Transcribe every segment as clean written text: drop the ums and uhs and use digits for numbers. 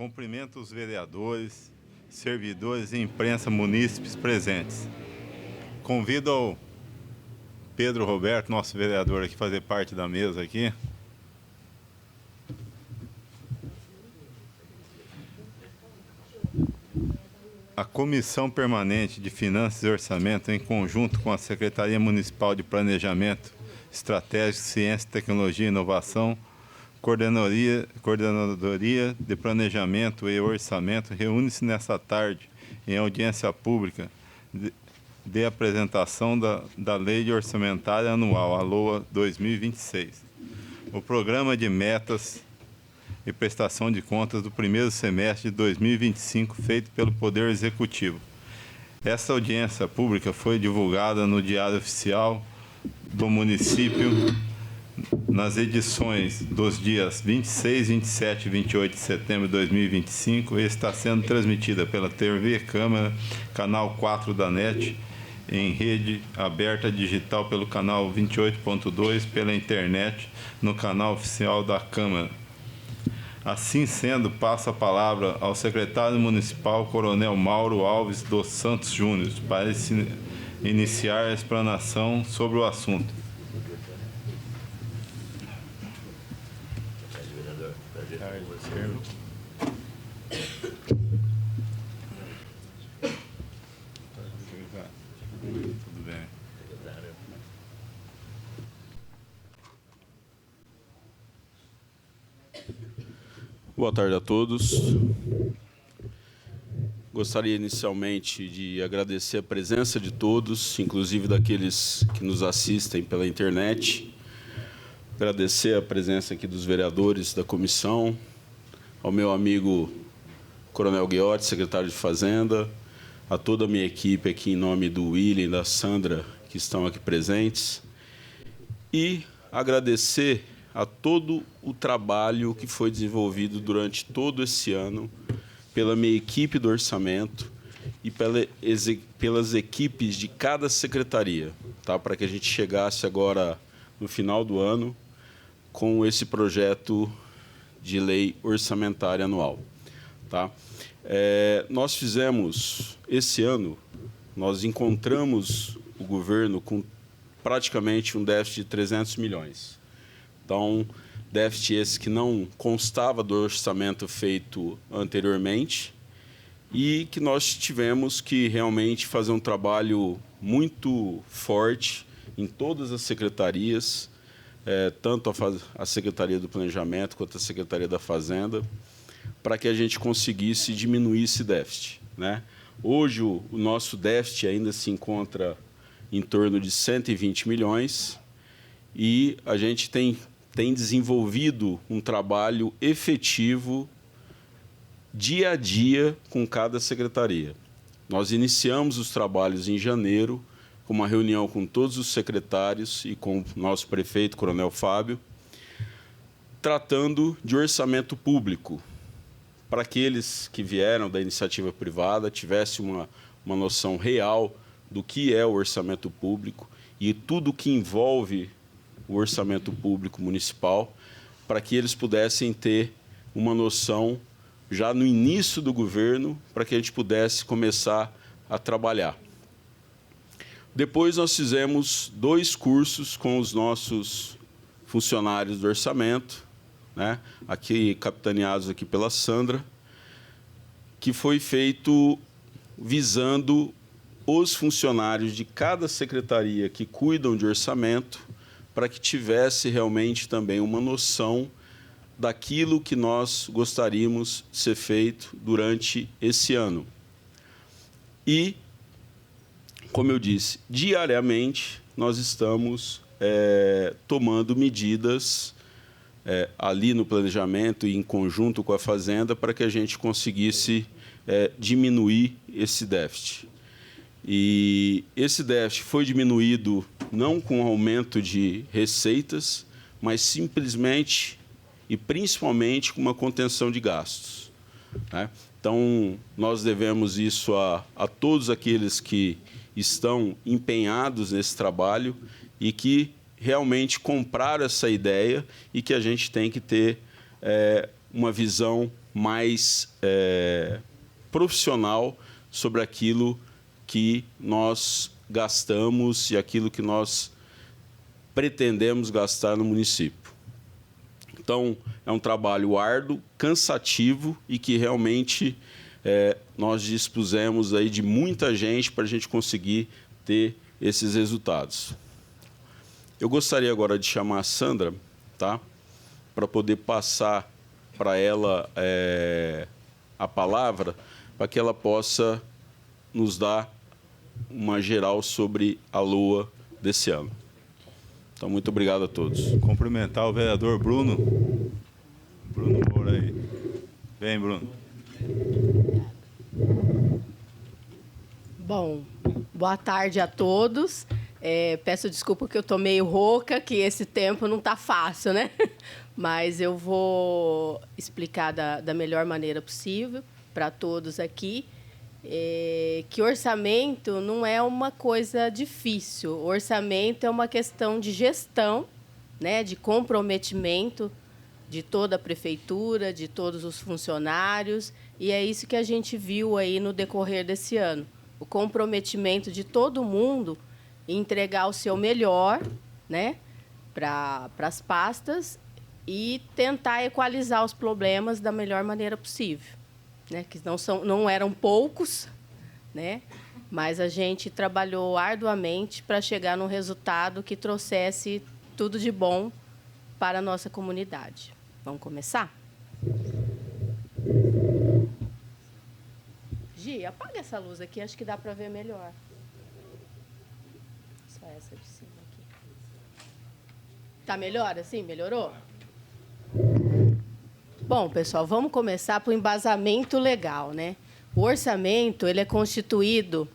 Cumprimento os vereadores, servidores e imprensa munícipes presentes. Convido ao Pedro Roberto, nosso vereador aqui, fazer parte da mesa aqui. A Comissão Permanente de Finanças e Orçamento, em conjunto com a Secretaria Municipal de Planejamento Estratégico, Ciência, Tecnologia e Inovação, Coordenadoria de Planejamento e Orçamento, reúne-se nesta tarde em audiência pública de apresentação da Lei Orçamentária Anual, a LOA 2026. O Programa de Metas e Prestação de Contas do primeiro semestre de 2025, feito pelo Poder Executivo. Essa audiência pública foi divulgada no Diário Oficial do Município nas edições dos dias 26, 27 e 28 de setembro de 2025 e está sendo transmitida pela TV Câmara, canal 4 da NET, em rede aberta digital pelo canal 28.2, pela internet, no canal oficial da Câmara. Assim sendo, passo a palavra ao secretário municipal, Coronel Mauro Alves dos Santos Júnior, para iniciar a explanação sobre o assunto. Tudo bem. Boa tarde a todos. Gostaria inicialmente de agradecer a presença de todos, inclusive daqueles que nos assistem pela internet. Agradecer a presença aqui dos vereadores da comissão, ao meu amigo Coronel Guiotti, secretário de Fazenda, a toda a minha equipe aqui em nome do William e da Sandra, que estão aqui presentes, e agradecer a todo o trabalho que foi desenvolvido durante todo esse ano pela minha equipe do orçamento e pelas equipes de cada secretaria, tá? Para que a gente chegasse agora no final do ano com esse projeto de lei orçamentária anual, tá? Nós fizemos, esse ano, nós encontramos o governo com praticamente um déficit de 300 milhões. Então, déficit esse que não constava do orçamento feito anteriormente e que nós tivemos que realmente fazer um trabalho muito forte em todas as secretarias, tanto a Secretaria do Planejamento quanto a Secretaria da Fazenda, para que a gente conseguisse diminuir esse déficit, né? Hoje, o nosso déficit ainda se encontra em torno de 120 milhões e a gente tem desenvolvido um trabalho efetivo dia a dia com cada secretaria. Nós iniciamos os trabalhos em janeiro, com uma reunião com todos os secretários e com o nosso prefeito, Coronel Fábio, tratando de orçamento público, para aqueles que vieram da iniciativa privada tivessem uma noção real do que é o orçamento público e tudo que envolve o orçamento público municipal, para que eles pudessem ter uma noção já no início do governo, para que a gente pudesse começar a trabalhar. Depois nós fizemos 2 cursos com os nossos funcionários do orçamento, né, aqui capitaneados aqui pela Sandra, que foi feito visando os funcionários de cada secretaria que cuidam de orçamento, para que tivesse realmente também uma noção daquilo que nós gostaríamos de ser feito durante esse ano. E, como eu disse, diariamente nós estamos tomando medidas ali no planejamento e em conjunto com a Fazenda para que a gente conseguisse diminuir esse déficit. E esse déficit foi diminuído não com aumento de receitas, mas simplesmente e principalmente com uma contenção de gastos, né? Então, nós devemos isso a todos aqueles que estão empenhados nesse trabalho e que realmente compraram essa ideia e que a gente tem que ter uma visão mais profissional sobre aquilo que nós gastamos e aquilo que nós pretendemos gastar no município. Então, é um trabalho árduo, cansativo e que realmente nós dispusemos aí de muita gente para a gente conseguir ter esses resultados. Eu gostaria agora de chamar a Sandra, tá? Para poder passar para ela a palavra, para que ela possa nos dar uma geral sobre a LOA desse ano. Então, muito obrigado a todos. Cumprimentar o vereador Bruno Moura aí. Vem, Bruno. Bom, boa tarde a todos. Peço desculpa que eu estou meio rouca, que esse tempo não está fácil, né? Mas eu vou explicar da melhor maneira possível para todos aqui. Que orçamento não é uma coisa difícil. O orçamento é uma questão de gestão, né, de comprometimento de toda a prefeitura, de todos os funcionários, e é isso que a gente viu aí no decorrer desse ano. O comprometimento de todo mundo em entregar o seu melhor, né, para as pastas e tentar equalizar os problemas da melhor maneira possível, né, que não eram poucos, né, mas a gente trabalhou arduamente para chegar num resultado que trouxesse tudo de bom para a nossa comunidade. Vamos começar? Gi, apaga essa luz aqui, acho que dá para ver melhor. Só essa de cima aqui. Tá melhor assim? Melhorou? Bom, pessoal, vamos começar por embasamento legal, né? O orçamento, ele é constituído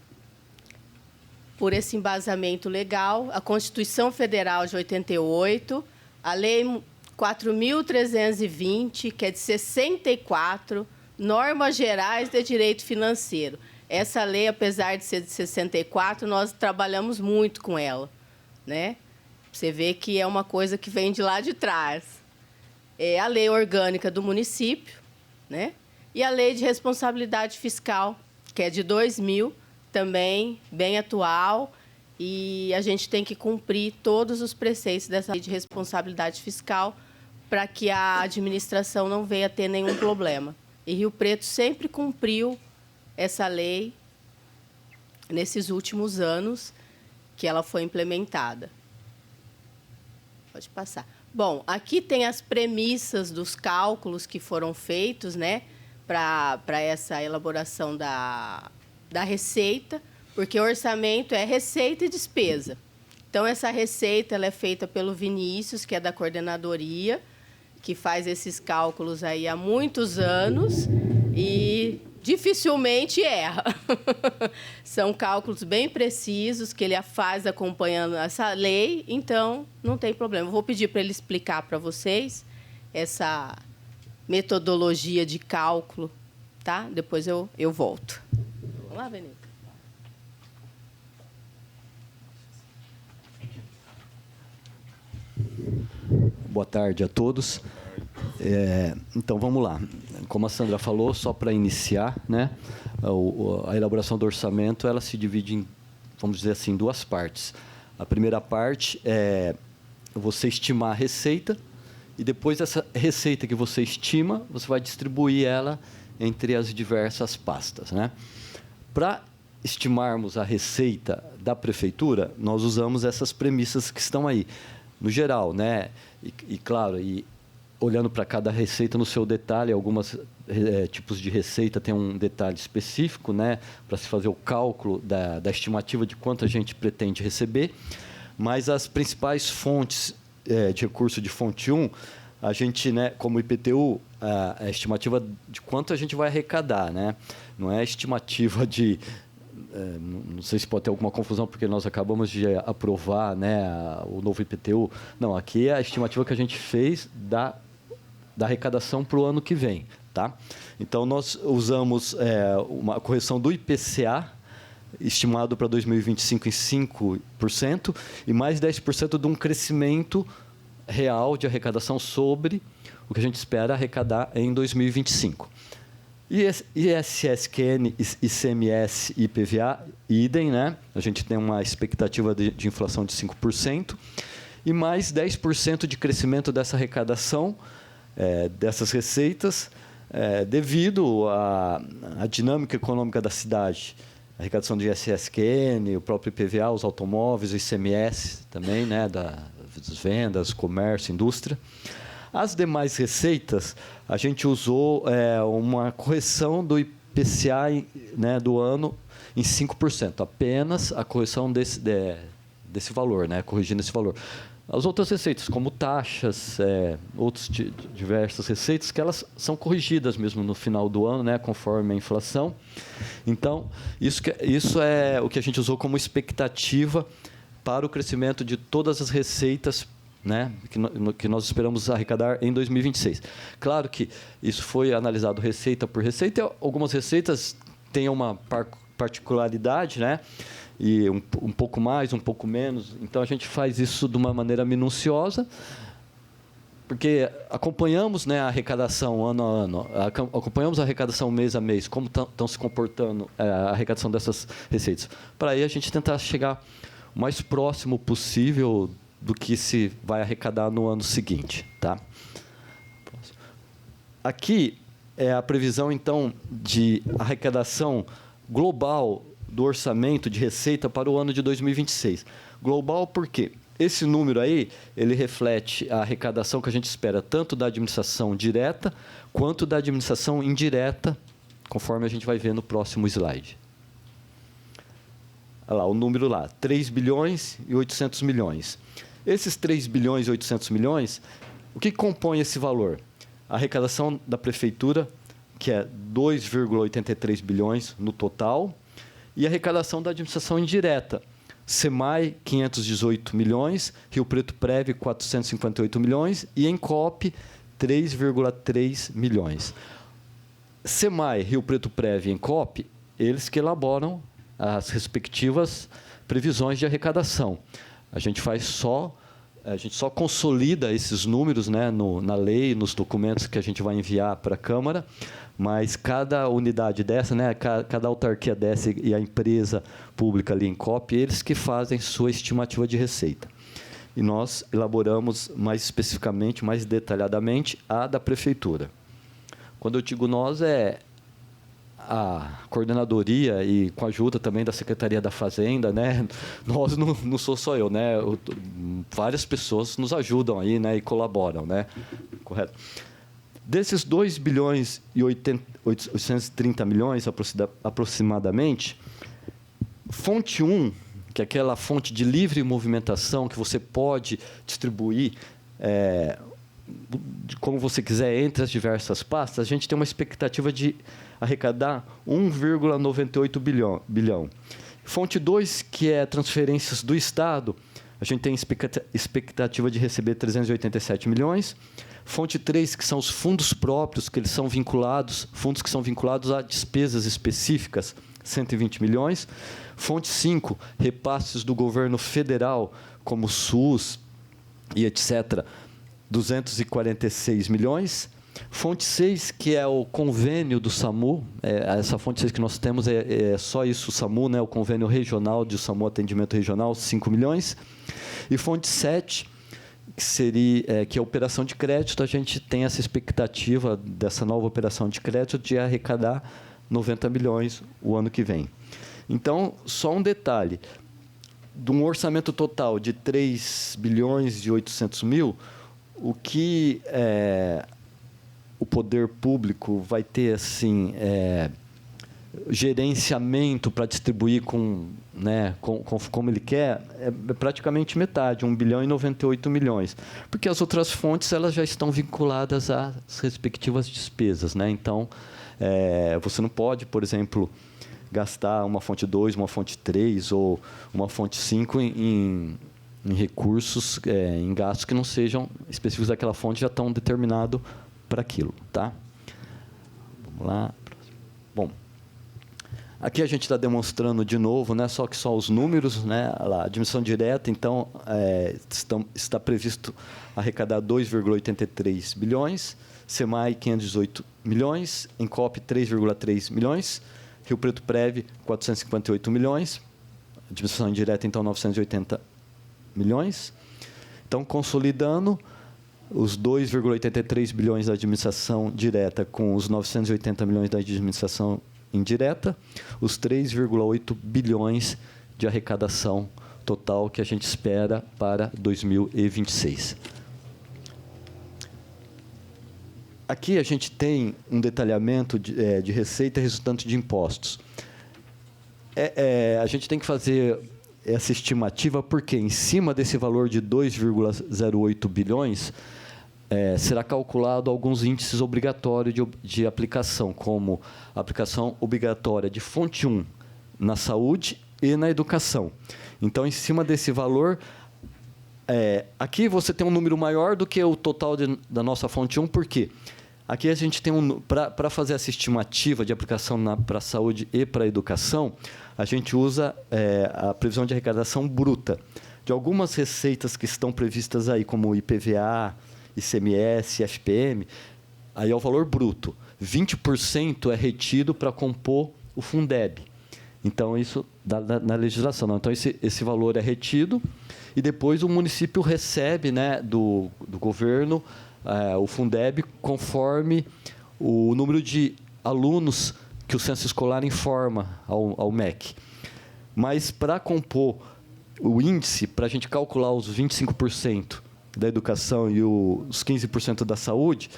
por esse embasamento legal, a Constituição Federal de 88, a Lei 4.320, que é de 64, Normas Gerais de Direito Financeiro. Essa lei, apesar de ser de 64, nós trabalhamos muito com ela, né? Você vê que é uma coisa que vem de lá de trás. É a Lei Orgânica do Município, né? E a Lei de Responsabilidade Fiscal, que é de 2000, também bem atual, e a gente tem que cumprir todos os preceitos dessa Lei de Responsabilidade Fiscal para que a administração não venha a ter nenhum problema. E Rio Preto sempre cumpriu essa lei nesses últimos anos que ela foi implementada. Pode passar. Bom, aqui tem as premissas dos cálculos que foram feitos, né, para essa elaboração da receita, porque o orçamento é receita e despesa. Então, essa receita ela é feita pelo Vinícius, que é da coordenadoria, que faz esses cálculos aí há muitos anos e dificilmente erra. São cálculos bem precisos que ele faz acompanhando essa lei, então não tem problema. Eu vou pedir para ele explicar para vocês essa metodologia de cálculo, tá? Depois eu volto. Vamos lá, Benito. Boa tarde a todos. Então, vamos lá. Como a Sandra falou, só para iniciar, né, a elaboração do orçamento ela se divide em, vamos dizer assim, duas partes. A primeira parte é você estimar a receita e depois essa receita que você estima, você vai distribuir ela entre as diversas pastas, né? Para estimarmos a receita da prefeitura, nós usamos essas premissas que estão aí. No geral, né? E claro, olhando para cada receita no seu detalhe, alguns tipos de receita tem um detalhe específico, né? Para se fazer o cálculo da estimativa de quanto a gente pretende receber. Mas as principais fontes de recurso de fonte 1, a gente, né, como IPTU, a estimativa de quanto a gente vai arrecadar, né? Não é a estimativa de... não sei se pode ter alguma confusão, porque nós acabamos de aprovar, né, o novo IPTU. Não, aqui é a estimativa que a gente fez da arrecadação para o ano que vem. Tá? Então, nós usamos uma correção do IPCA, estimado para 2025 em 5%, e mais 10% de um crescimento real de arrecadação sobre o que a gente espera arrecadar em 2025. ISSQN, ICMS e IPVA, idem, né? A gente tem uma expectativa de inflação de 5%, e mais 10% de crescimento dessa arrecadação, dessas receitas, devido à dinâmica econômica da cidade. A arrecadação do ISSQN, o próprio IPVA, os automóveis, o ICMS também, né? Das vendas, comércio, indústria. As demais receitas, a gente usou uma correção do IPCA, né, do ano em 5%, apenas a correção desse valor, né, corrigindo esse valor. As outras receitas, como taxas, outras diversas receitas, que elas são corrigidas mesmo no final do ano, né, conforme a inflação. Então, isso é o que a gente usou como expectativa para o crescimento de todas as receitas, né, que nós esperamos arrecadar em 2026. Claro que isso foi analisado receita por receita. Algumas receitas têm uma particularidade, né, e um pouco mais, um pouco menos. Então, a gente faz isso de uma maneira minuciosa, porque acompanhamos, né, a arrecadação ano a ano, acompanhamos a arrecadação mês a mês, como estão se comportando a arrecadação dessas receitas. Para aí a gente tentar chegar o mais próximo possível do que se vai arrecadar no ano seguinte, tá? Aqui é a previsão, então, de arrecadação global do orçamento de receita para o ano de 2026. Global por quê? Esse número aí, ele reflete a arrecadação que a gente espera tanto da administração direta quanto da administração indireta, conforme a gente vai ver no próximo slide. Olha lá, o número lá, 3 bilhões e 800 milhões. Esses 3 bilhões e 800 milhões, o que compõe esse valor? A arrecadação da prefeitura, que é 2,83 bilhões no total, e a arrecadação da administração indireta, SEMAI, 518 milhões, Rio Preto Prev, 458 milhões, e ENCOP, 3,3 milhões. SEMAI, Rio Preto Prev e ENCOP, eles que elaboram as respectivas previsões de arrecadação. A gente só consolida esses números, né, na lei, nos documentos que a gente vai enviar para a Câmara, mas cada unidade dessa, né, cada autarquia dessa e a empresa pública ali em COP, eles que fazem sua estimativa de receita. E nós elaboramos mais especificamente, mais detalhadamente, a da prefeitura. Quando eu digo nós, a coordenadoria e com a ajuda também da Secretaria da Fazenda, né? Nós não sou só eu, né? Várias pessoas nos ajudam aí, né? E colaboram, né? Correto. Desses 2 bilhões e 830 milhões aproximadamente, fonte 1, que é aquela fonte de livre movimentação que você pode distribuir como você quiser entre as diversas pastas, a gente tem uma expectativa de arrecadar 1,98 bilhão. Fonte 2, que é transferências do Estado, a gente tem expectativa de receber 387 milhões. Fonte 3, que são os fundos próprios, que eles são vinculados, fundos que são vinculados a despesas específicas, 120 milhões. Fonte 5, repasses do governo federal, como SUS e etc., 246 milhões. Fonte 6, que é o convênio do SAMU, essa fonte 6 que nós temos é só isso, o SAMU, né, o convênio regional de SAMU Atendimento Regional, 5 milhões. E fonte 7, que é a operação de crédito, a gente tem essa expectativa dessa nova operação de crédito de arrecadar 90 milhões o ano que vem. Então, só um detalhe, de um orçamento total de 3 bilhões e 800 mil, o que o poder público vai ter assim, gerenciamento para distribuir como ele quer, é praticamente metade, 1 bilhão e 98 milhões. Porque as outras fontes elas já estão vinculadas às respectivas despesas, né? Então, você não pode, por exemplo, gastar uma fonte 2, uma fonte 3 ou uma fonte 5 em recursos, em gastos que não sejam específicos daquela fonte, já estão determinados para aquilo, tá? Vamos lá. Bom, Aqui a gente está demonstrando de novo, né, só os números, né, a admissão direta, então, está previsto arrecadar 2,83 bilhões, SEMAI 518 milhões, Encop 3,3 milhões, Rio Preto Prev 458 milhões, admissão indireta, então, 980 milhões. Então, consolidando os 2,83 bilhões da administração direta com os 980 milhões da administração indireta, os 3,8 bilhões de arrecadação total que a gente espera para 2026. Aqui a gente tem um detalhamento de receita resultante de impostos. A gente tem que fazer essa estimativa porque, em cima desse valor de 2,08 bilhões, será calculado alguns índices obrigatórios de aplicação, como a aplicação obrigatória de fonte 1 na saúde e na educação. Então, em cima desse valor, aqui você tem um número maior do que o total da nossa fonte 1, por quê? Aqui a gente tem para fazer essa estimativa de aplicação para a saúde e para a educação, a gente usa a previsão de arrecadação bruta de algumas receitas que estão previstas aí, como IPVA, ICMS, FPM, aí é o valor bruto. 20% é retido para compor o Fundeb. Então, isso na legislação. Não. Então, esse valor é retido e depois o município recebe, né, do governo o Fundeb conforme o número de alunos que o censo escolar informa ao MEC. Mas, para compor o índice, para a gente calcular os 25%, da educação e os 15% da saúde,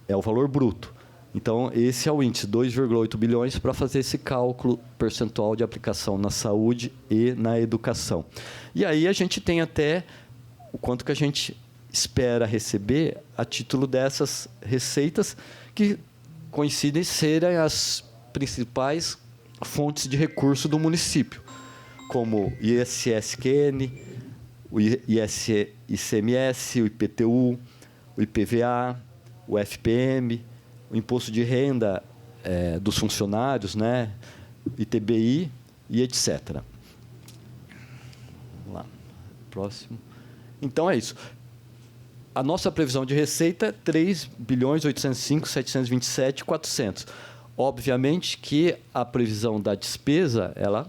é o valor bruto. Então, esse é o índice, 2,8 bilhões, para fazer esse cálculo percentual de aplicação na saúde e na educação. E aí a gente tem até o quanto que a gente espera receber a título dessas receitas, que coincidem serem as principais fontes de recurso do município, como ISS-QN, o ICMS, o IPTU, o IPVA, o FPM, o Imposto de Renda dos funcionários, né, ITBI e etc. Vamos lá. Próximo. Então, é isso. A nossa previsão de receita é 3.805.727.400. Obviamente que a previsão da despesa, ela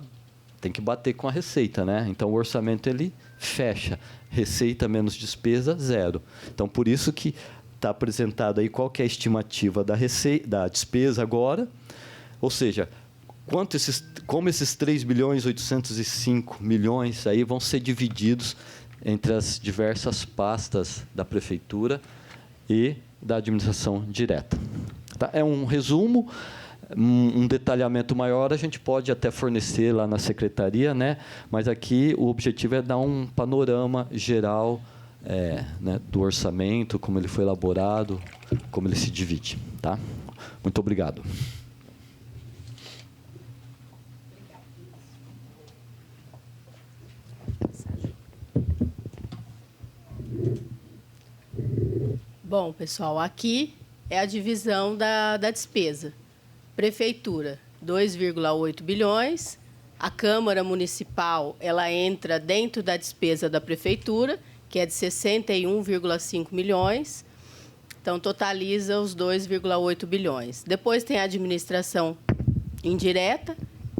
tem que bater com a receita, né? Então, o orçamento, ele fecha. Receita menos despesa, zero. Então, por isso que está apresentado aí qual que é a estimativa da despesa agora. Ou seja, como esses 3.805 milhões aí vão ser divididos entre as diversas pastas da prefeitura e da administração direta. Tá? É um resumo. Um detalhamento maior a gente pode até fornecer lá na secretaria, né? Mas aqui o objetivo é dar um panorama geral né, do orçamento, como ele foi elaborado, como ele se divide. Tá? Muito obrigado. Bom, pessoal, aqui é a divisão da despesa. Prefeitura, 2,8 bilhões. A Câmara Municipal, ela entra dentro da despesa da Prefeitura, que é de 61,5 milhões. Então, totaliza os 2,8 bilhões. Depois tem a administração indireta,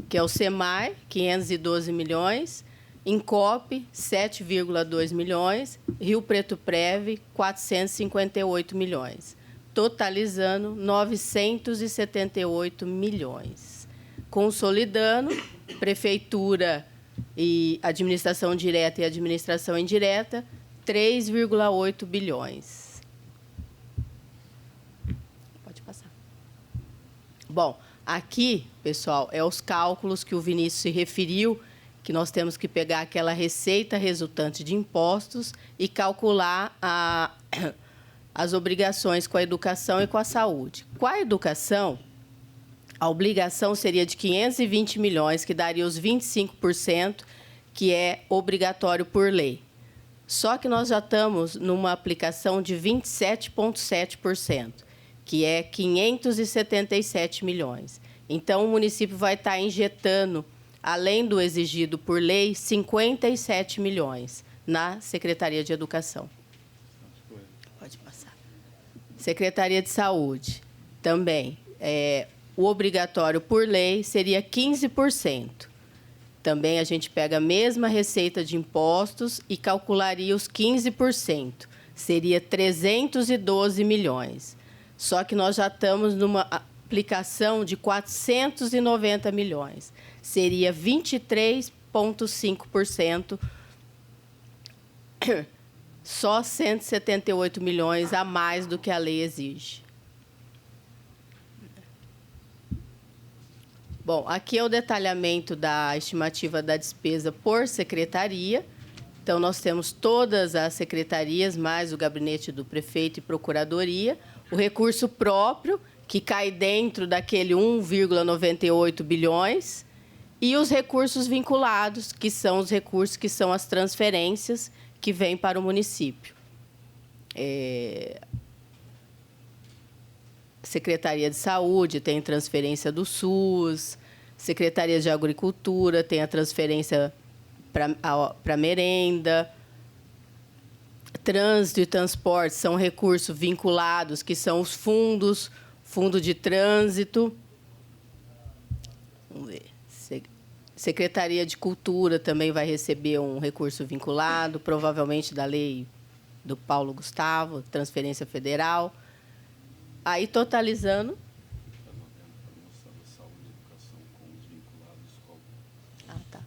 que é o SEMAI, 512 milhões. Encop, 7,2 milhões. Rio Preto Prev, 458 milhões. Totalizando 978 milhões. Consolidando, Prefeitura e administração direta e administração indireta, 3,8 bilhões. Pode passar. Bom, aqui, pessoal, é os cálculos que o Vinícius se referiu, que nós temos que pegar aquela receita resultante de impostos e calcular as obrigações com a educação e com a saúde. Com a educação, a obrigação seria de 520 milhões, que daria os 25%, que é obrigatório por lei. Só que nós já estamos numa aplicação de 27,7%, que é 577 milhões. Então, o município vai estar injetando, além do exigido por lei, 57 milhões na Secretaria de Educação. Pode passar. Secretaria de Saúde, também. O obrigatório por lei seria 15%. Também a gente pega a mesma receita de impostos e calcularia os 15%. Seria 312 milhões. Só que nós já estamos numa aplicação de 490 milhões. Seria 23,5%, só 178 milhões a mais do que a lei exige. Bom, aqui é o detalhamento da estimativa da despesa por secretaria. Então, nós temos todas as secretarias, mais o gabinete do prefeito e procuradoria, o recurso próprio, que cai dentro daquele 1,98 bilhões, e os recursos vinculados, que são os recursos que são as transferências que vêm para o município. Secretaria de Saúde tem transferência do SUS, Secretaria de Agricultura tem a transferência para merenda, Trânsito e Transporte são recursos vinculados, que são os fundos, fundo de trânsito. Vamos ver. Secretaria de Cultura também vai receber um recurso vinculado, provavelmente da lei do Paulo Gustavo, transferência federal. Aí, totalizando... tá.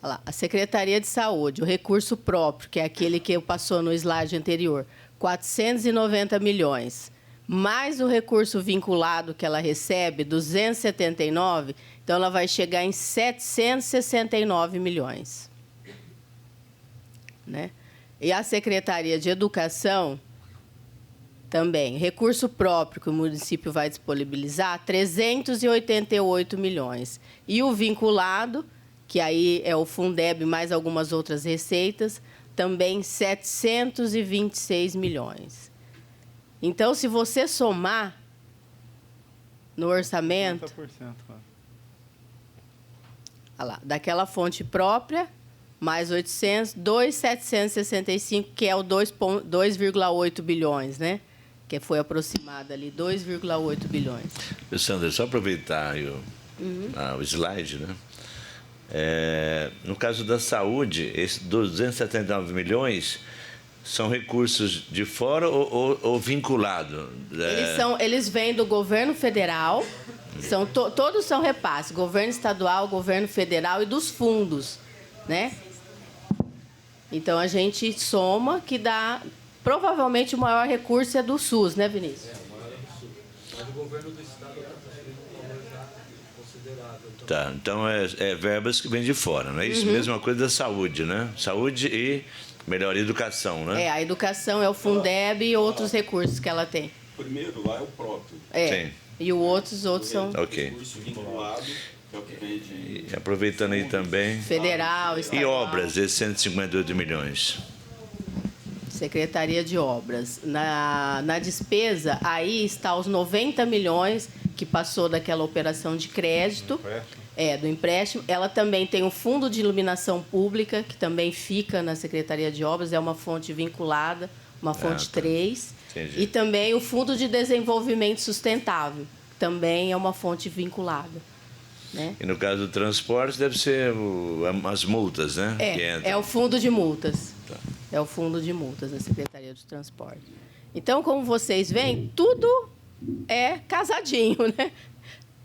Olha lá, a Secretaria de Saúde, o recurso próprio, que é aquele que passou no slide anterior, 490 milhões, mais o recurso vinculado que ela recebe, 279, então ela vai chegar em 769 milhões. Né? E a Secretaria de Educação... Também, recurso próprio que o município vai disponibilizar, 388 milhões. E o vinculado, que aí é o Fundeb mais algumas outras receitas, também 726 milhões. Então, se você somar no orçamento... 50%. Olha lá, daquela fonte própria, mais 800, 2,765, que é o 2,8 bilhões, né? Que foi aproximado ali, 2,8 bilhões. Sandra, só aproveitar aí o slide, né? No caso da saúde, esses 279 milhões são recursos de fora ou vinculado? Eles vêm do governo federal, todos são repasses, governo estadual, governo federal e dos fundos, né? Então, a gente soma que dá... Provavelmente o maior recurso é do SUS, né, Vinícius? O maior é do SUS. Mas o governo do estado está transferindo um valor já considerável. Tá, então é verbas que vêm de fora, não é isso? Mesma coisa da saúde, né? Saúde e melhor educação, né? A educação é o Fundeb e outros recursos que ela tem. Primeiro lá é o próprio. Sim. E os outros são Ok. Recurso vinculado, que é o que vem de... E aproveitando aí também. federal, E estadual. obras, esses 158 milhões. Secretaria de Obras. Na despesa, aí está os 90 milhões que passou daquela operação de crédito. Do empréstimo. Ela também tem o Fundo de Iluminação Pública, que também fica na Secretaria de Obras, é uma fonte vinculada, uma fonte 3. Entendi. E também o Fundo de Desenvolvimento Sustentável, também é uma fonte vinculada. Né? E no caso do transporte, deve ser as multas, né? É o fundo de multas. Tá. É o fundo de multas da Secretaria do Transporte. Então, como vocês veem, tudo é casadinho, né?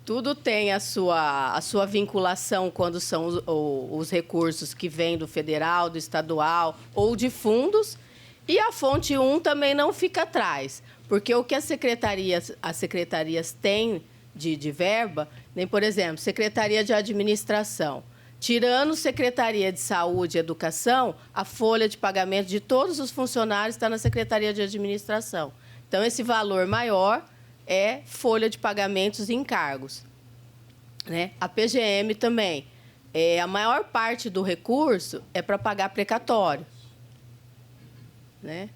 Tudo tem a sua vinculação quando são os recursos que vêm do federal, do estadual ou de fundos. E a fonte 1 também não fica atrás, porque o que as secretarias têm de verba, nem, por exemplo, Secretaria de Administração. Tirando Secretaria de Saúde e Educação, a folha de pagamento de todos os funcionários está na Secretaria de Administração. Então, esse valor maior é folha de pagamentos e encargos. Né? A PGM também. A maior parte do recurso é para pagar precatório. Né?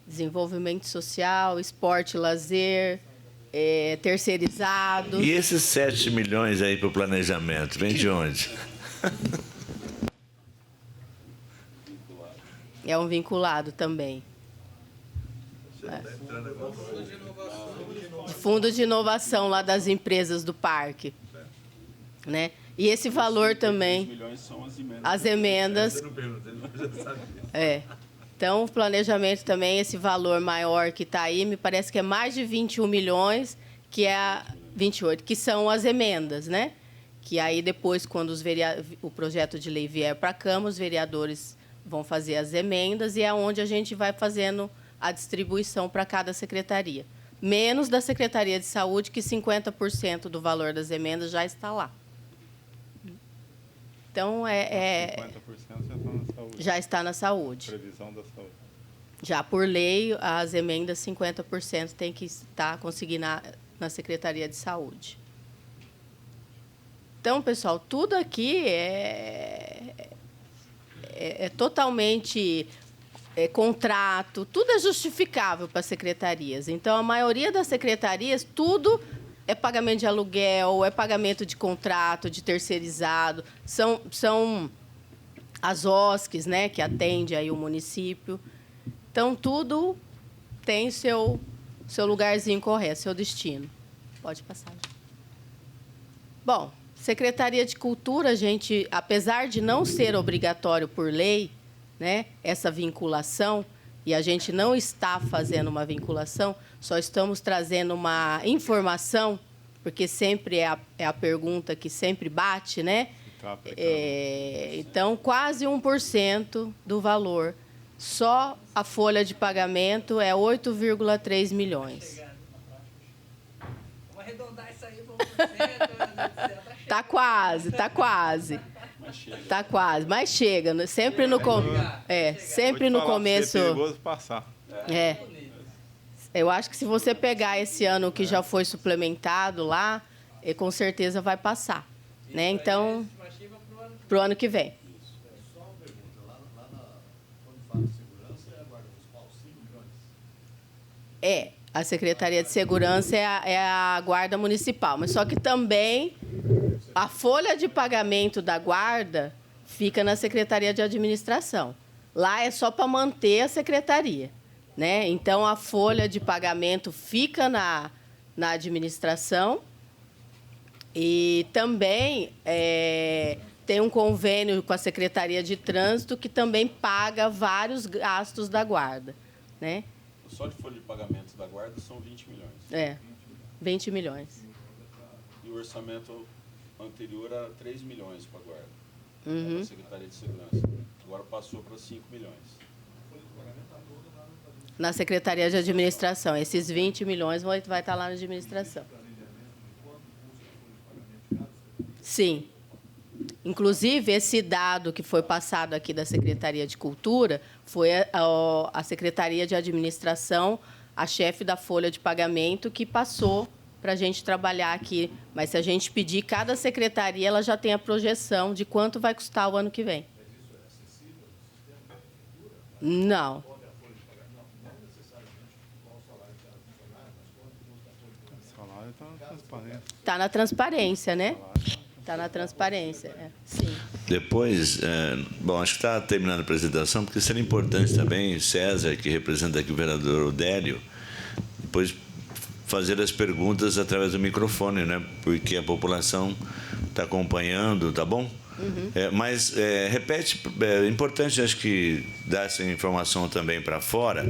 Desenvolvimento social, esporte e lazer, terceirizados. E esses 7 milhões aí para o planejamento, vem de onde? É um vinculado também. Fundo de inovação lá das empresas do parque. Né? E esse valor também. 3 milhões são as emendas. Então, o planejamento também, esse valor maior que está aí, me parece que é mais de 21 milhões, que é a 28, que são as emendas, né? Que aí depois, quando o projeto de lei vier para a Câmara, os vereadores vão fazer as emendas e é onde a gente vai fazendo a distribuição para cada secretaria. Menos da Secretaria de Saúde, que 50% do valor das emendas já está lá. Então, 50% já está na saúde. Já está na saúde. Previsão da saúde. Já por lei, as emendas 50% tem que estar conseguindo na Secretaria de Saúde. Então, pessoal, tudo aqui é totalmente contrato, tudo é justificável para as secretarias. Então, a maioria das secretarias, tudo é pagamento de aluguel, é pagamento de contrato, de terceirizado, são as OSCs, né, que atende aí o município. Então, tudo tem seu lugarzinho correto, seu destino. Pode passar. Bom, Secretaria de Cultura, a gente, apesar de não ser obrigatório por lei, né, essa vinculação, e a gente não está fazendo uma vinculação, só estamos trazendo uma informação, porque sempre é a pergunta que sempre bate, né? Então, quase 1% do valor. Só a folha de pagamento é 8,3 milhões. Vamos arredondar isso aí para 1%. Tá quase. Tá quase, mas chega. Sempre no começo. É perigoso passar. Eu acho que se você pegar esse ano que já foi suplementado lá, com certeza vai passar, né? Então, para o ano que vem. Só uma pergunta. Quando fala de segurança, é a Guarda Municipal, 5 milhões? A Secretaria de Segurança é a Guarda Municipal, mas só que também a folha de pagamento da Guarda fica na Secretaria de Administração. Lá é só para manter a secretaria, né? Então, a folha de pagamento fica na administração e também tem um convênio com a Secretaria de Trânsito que também paga vários gastos da Guarda, né? Só de folha de pagamento da Guarda são 20 milhões. 20 milhões. E o orçamento anterior era 3 milhões para a Guarda, Uhum. da Secretaria de Segurança. Agora passou para 5 milhões. Na Secretaria de Administração. Esses 20 milhões vai estar lá na administração. Sim. Inclusive, esse dado que foi passado aqui da Secretaria de Cultura foi a Secretaria de Administração, a chefe da folha de pagamento, que passou para a gente trabalhar aqui. Mas se a gente pedir, cada secretaria ela já tem a projeção de quanto vai custar o ano que vem. Não. O salário está na transparência. Está na transparência, né? Está na transparência, sim. Depois, bom, acho que está terminando a apresentação, porque seria importante também, César, que representa aqui o vereador Odélio, depois fazer as perguntas através do microfone, né? Porque a população está acompanhando, tá bom? Uhum. Mas, repete, é importante, acho que, dar essa informação também para fora.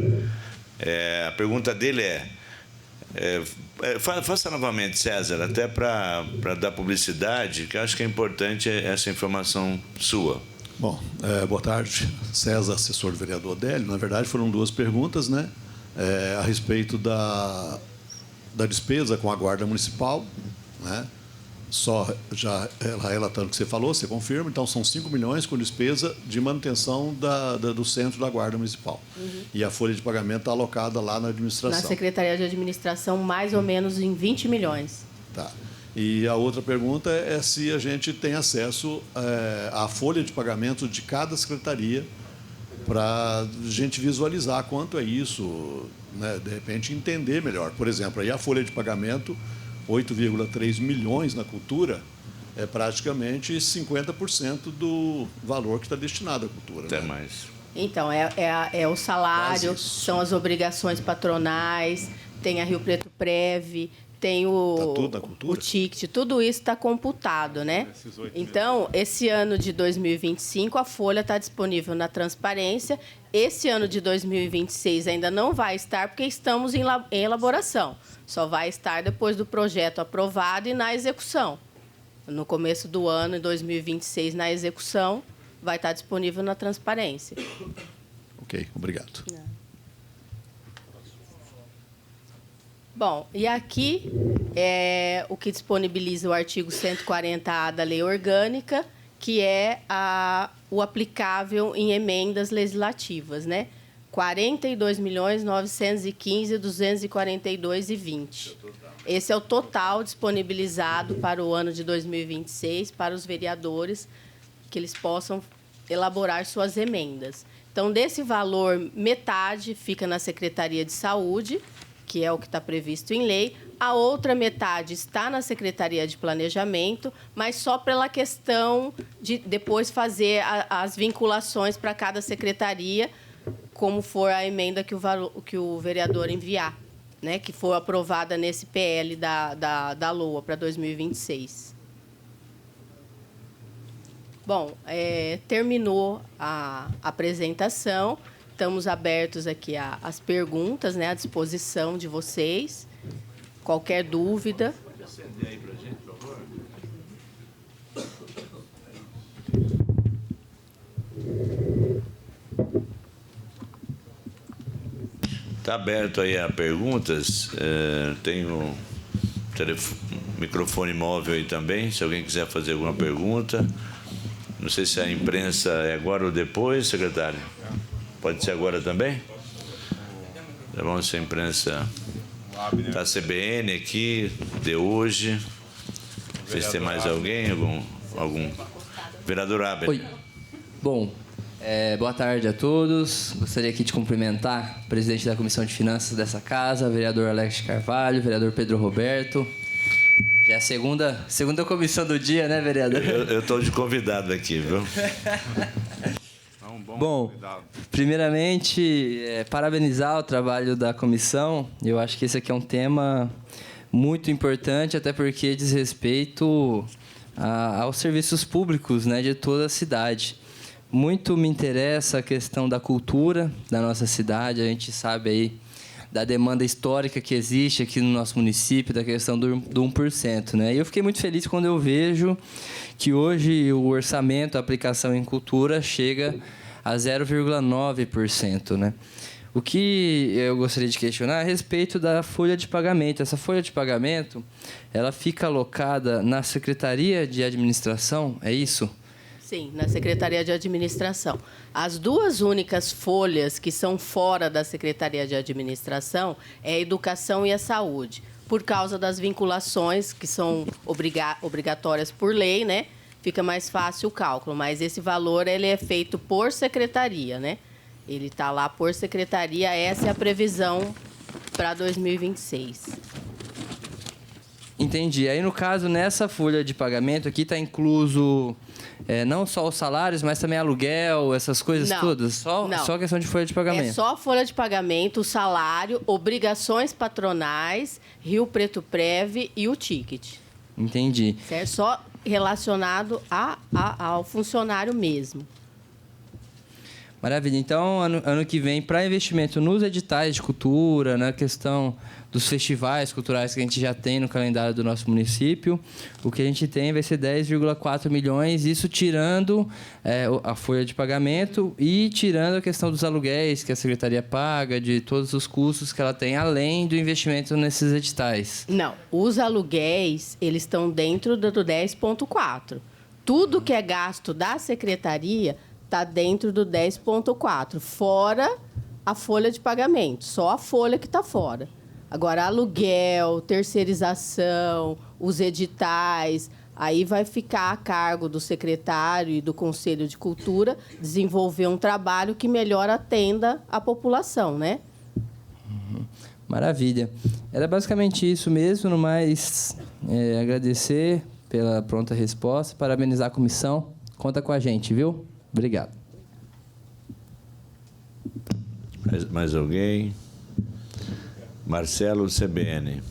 A pergunta dele faça novamente, César, até para dar publicidade, que eu acho que é importante essa informação sua. Bom, boa tarde. César, assessor do vereador Odélio. Na verdade, foram duas perguntas, né? A respeito da despesa com a Guarda Municipal, né? Só já relatando o que você falou, você confirma. Então, são 5 milhões com despesa de manutenção do centro da Guarda Municipal. Uhum. E a folha de pagamento está alocada lá na administração. Na Secretaria de Administração, mais ou menos em 20 milhões. Tá. E a outra pergunta é se a gente tem acesso à folha de pagamento de cada secretaria para a gente visualizar quanto é isso, né? De repente entender melhor. Por exemplo, aí a folha de pagamento, 8,3 milhões na cultura, é praticamente 50% do valor que está destinado à cultura. Até né? mais. Então, é o salário, Quase isso. são as obrigações patronais, tem a Rio Preto Prev, tem Tá tudo na cultura? o ticket, tudo isso está computado, né? Esses 8 Então, esse ano de 2025, a folha está disponível na transparência. Esse ano de 2026 ainda não vai estar, porque estamos em elaboração. Só vai estar depois do projeto aprovado e na execução. No começo do ano, em 2026, na execução, vai estar disponível na transparência. Ok, obrigado. Bom, e aqui é o que disponibiliza o artigo 140A da Lei Orgânica, que é o aplicável em emendas legislativas, né? 42.915.242,20. Esse é o total disponibilizado para o ano de 2026 para os vereadores, que eles possam elaborar suas emendas. Então, desse valor, metade fica na Secretaria de Saúde, que é o que está previsto em lei. A outra metade está na Secretaria de Planejamento, mas só pela questão de depois fazer as vinculações para cada secretaria, como for a emenda que o vereador enviar, né, que for aprovada nesse PL da LOA para 2026. Bom, terminou a apresentação. Estamos abertos aqui às perguntas, né, à disposição de vocês. Qualquer dúvida. Pode acender aí para a gente, por favor? Está aberto aí a perguntas. Tem o microfone móvel aí também, se alguém quiser fazer alguma pergunta. Não sei se a imprensa é agora ou depois, secretário. Pode ser agora também? Tá bom, se a imprensa... Está a CBN aqui, de hoje. Não sei se tem mais alguém, algum... Vereador Abner. Oi. Bom, boa tarde a todos. Gostaria aqui de cumprimentar o presidente da Comissão de Finanças dessa casa, vereador Alex Carvalho, vereador Pedro Roberto. Já é a segunda comissão do dia, né, vereador? Eu estou de convidado aqui, viu? Bom, primeiramente, parabenizar o trabalho da comissão. Eu acho que esse aqui é um tema muito importante, até porque diz respeito aos serviços públicos, né, de toda a cidade. Muito me interessa a questão da cultura da nossa cidade. A gente sabe aí da demanda histórica que existe aqui no nosso município, da questão do 1%, né? E eu fiquei muito feliz quando eu vejo que hoje o orçamento, a aplicação em cultura, chega a 0,9%, né? O que eu gostaria de questionar é a respeito da folha de pagamento. Essa folha de pagamento, ela fica alocada na Secretaria de Administração, é isso? Sim, na Secretaria de Administração. As duas únicas folhas que são fora da Secretaria de Administração é a Educação e a Saúde, por causa das vinculações que são obrigatórias por lei, né? Fica mais fácil o cálculo, mas esse valor ele é feito por secretaria, né? Ele está lá por secretaria, essa é a previsão para 2026. Entendi. Aí, no caso, nessa folha de pagamento aqui está incluso não só os salários, mas também aluguel, essas coisas todas? Só questão de folha de pagamento? É só a folha de pagamento, o salário, obrigações patronais, Rio Preto Prev e o ticket. Entendi. Certo? Só relacionado ao funcionário mesmo. Maravilha. Então, ano que vem, para investimento nos editais de cultura, na questão dos festivais culturais que a gente já tem no calendário do nosso município, o que a gente tem vai ser 10,4 milhões, isso tirando a folha de pagamento e tirando a questão dos aluguéis que a Secretaria paga, de todos os custos que ela tem, além do investimento nesses editais. Não, os aluguéis, eles estão dentro do 10,4. Tudo que é gasto da Secretaria está dentro do 10,4, fora a folha de pagamento, só a folha que está fora. Agora, aluguel, terceirização, os editais, Aí vai ficar a cargo do secretário e do Conselho de Cultura desenvolver um trabalho que melhor atenda a população, né? Maravilha. Era basicamente isso mesmo, no mais agradecer pela pronta resposta, parabenizar a comissão. Conta com a gente, viu? Obrigado. Mais alguém? Marcelo, CBN.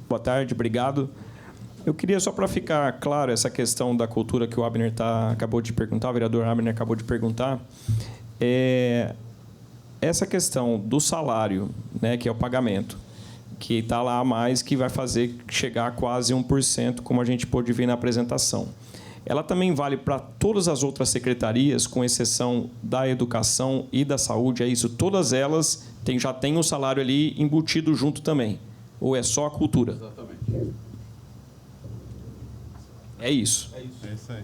Boa tarde, obrigado. Eu queria, só para ficar claro, essa questão da cultura que o Abner acabou de perguntar, o vereador Abner acabou de perguntar, essa questão do salário, né, que é o pagamento, que está lá a mais, que vai fazer chegar a quase 1%, como a gente pôde ver na apresentação. Ela também vale para todas as outras secretarias, com exceção da educação e da saúde, é isso? Todas elas já têm o salário ali embutido junto também? Ou é só a cultura? Exatamente. É isso. É isso aí.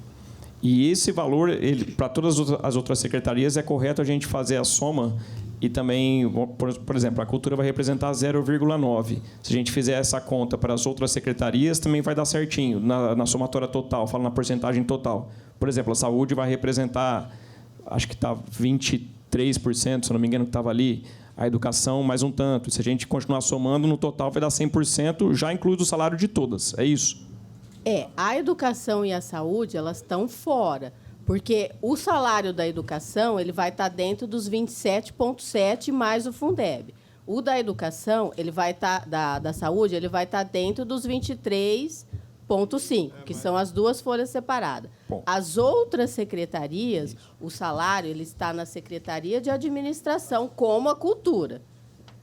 E esse valor, para todas as outras secretarias, é correto a gente fazer a soma e também, por exemplo, a cultura vai representar 0,9. Se a gente fizer essa conta para as outras secretarias, também vai dar certinho, na somatória total, falo na porcentagem total. Por exemplo, a saúde vai representar, acho que está 23%, se não me engano, que estava ali. A educação, mais um tanto. Se a gente continuar somando, no total vai dar 100%, já inclui o salário de todas. É isso? A educação e a saúde, elas estão fora. Porque o salário da educação ele vai estar dentro dos 27,7 mais o Fundeb. O da educação, ele vai estar da saúde, ele vai estar dentro dos 23,5, que são as duas folhas separadas. Bom. As outras secretarias, o salário ele está na Secretaria de Administração, como a cultura.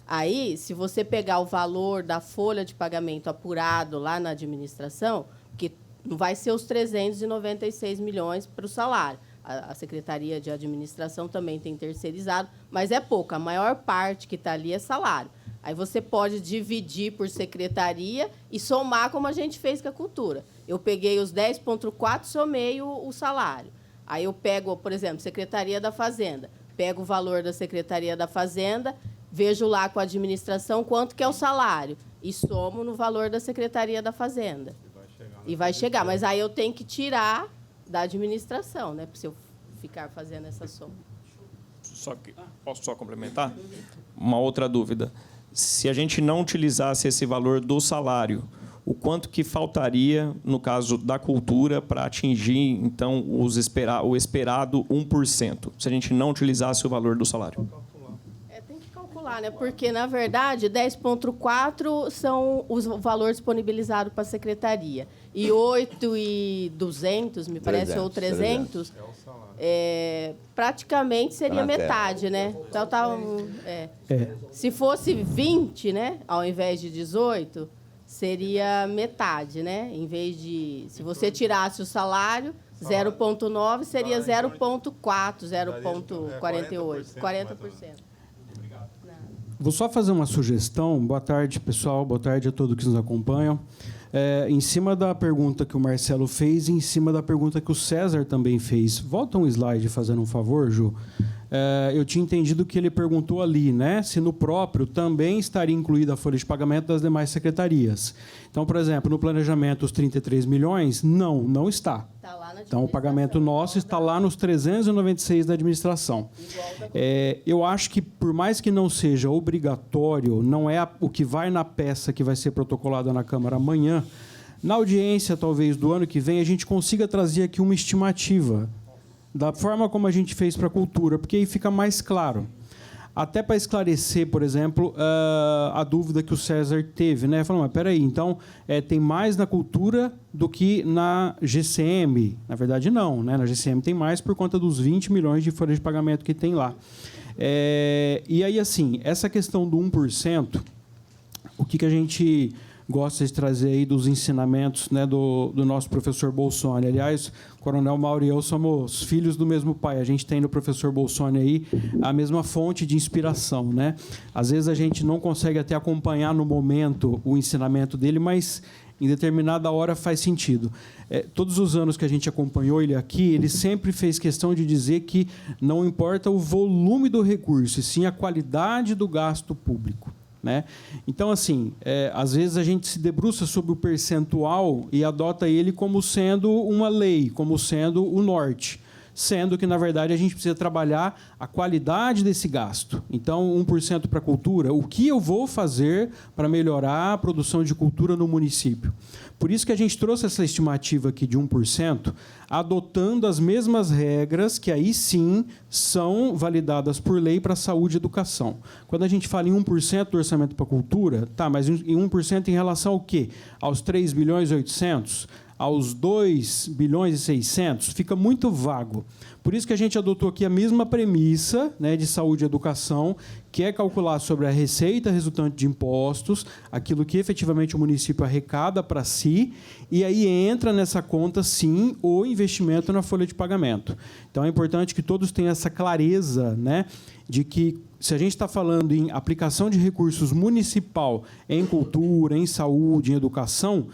Aí, se você pegar o valor da folha de pagamento apurado lá na administração, que não vai ser os 396 milhões para o salário. A Secretaria de Administração também tem terceirizado, mas é pouco. A maior parte que está ali é salário. Aí você pode dividir por secretaria e somar como a gente fez com a cultura. Eu peguei os 10,4 e somei o salário. Aí eu pego, por exemplo, Secretaria da Fazenda. Pego o valor da Secretaria da Fazenda, vejo lá com a administração quanto que é o salário e somo no valor da Secretaria da Fazenda. E vai chegar, mas aí eu tenho que tirar da administração, né? Se eu ficar fazendo essa soma. Posso só complementar? Uma outra dúvida. Se a gente não utilizasse esse valor do salário, o quanto que faltaria, no caso da cultura, para atingir, então, o esperado 1%? Se a gente não utilizasse o valor do salário. Tem que calcular, né? Porque, na verdade, 10,4 são os valores disponibilizados para a secretaria. E 8,200, me parece, ou 300, praticamente seria metade, né? Então, se fosse 20, né, ao invés de 18, seria metade, né? Em vez de... Se você tirasse o salário, 0,9 seria 0,4, 0,48, 40%. Vou só fazer uma sugestão. Boa tarde, pessoal. Boa tarde a todos que nos acompanham. Em cima da pergunta que o Marcelo fez e em cima da pergunta que o César também fez. Volta um slide, fazendo um favor, Ju. Eu tinha entendido que ele perguntou ali, né, se no próprio também estaria incluída a folha de pagamento das demais secretarias. Então, por exemplo, no planejamento, os 33 milhões, não está. Tá lá na então, o pagamento nosso está lá nos 396 da administração. Eu acho que, por mais que não seja obrigatório, não é o que vai na peça que vai ser protocolada na Câmara amanhã, na audiência, talvez, do ano que vem, a gente consiga trazer aqui uma estimativa da forma como a gente fez para a cultura, porque aí fica mais claro. Até para esclarecer, por exemplo, a dúvida que o César teve, né? Falando, mas peraí, então tem mais na cultura do que na GCM? Na verdade, não, né? Na GCM tem mais por conta dos 20 milhões de folha de pagamento que tem lá. E aí, assim, essa questão do 1%, o que a gente gosta de trazer aí dos ensinamentos, né, do nosso professor Bolsoni. Aliás, o Coronel Mauro e eu somos filhos do mesmo pai. A gente tem no professor Bolsoni aí a mesma fonte de inspiração, né? Às vezes a gente não consegue até acompanhar no momento o ensinamento dele, mas em determinada hora faz sentido. Todos os anos que a gente acompanhou ele aqui, ele sempre fez questão de dizer que não importa o volume do recurso, e sim a qualidade do gasto público. né? Então, assim, às vezes a gente se debruça sobre o percentual e adota ele como sendo uma lei, como sendo o norte, sendo que, na verdade, a gente precisa trabalhar a qualidade desse gasto. Então, 1% para a cultura, o que eu vou fazer para melhorar a produção de cultura no município? Por isso que a gente trouxe essa estimativa aqui de 1%, adotando as mesmas regras que aí sim são validadas por lei para saúde e educação. Quando a gente fala em 1% do orçamento para a cultura, tá, mas em 1% em relação ao quê? Aos 3 bilhões e 800? Aos 2 bilhões e 600? Fica muito vago. Por isso que a gente adotou aqui a mesma premissa, né, de saúde e educação, que é calcular sobre a receita resultante de impostos, aquilo que efetivamente o município arrecada para si, e aí entra nessa conta, sim, o investimento na folha de pagamento. Então, é importante que todos tenham essa clareza, né, de que, se a gente está falando em aplicação de recursos municipal em cultura, em saúde, em educação,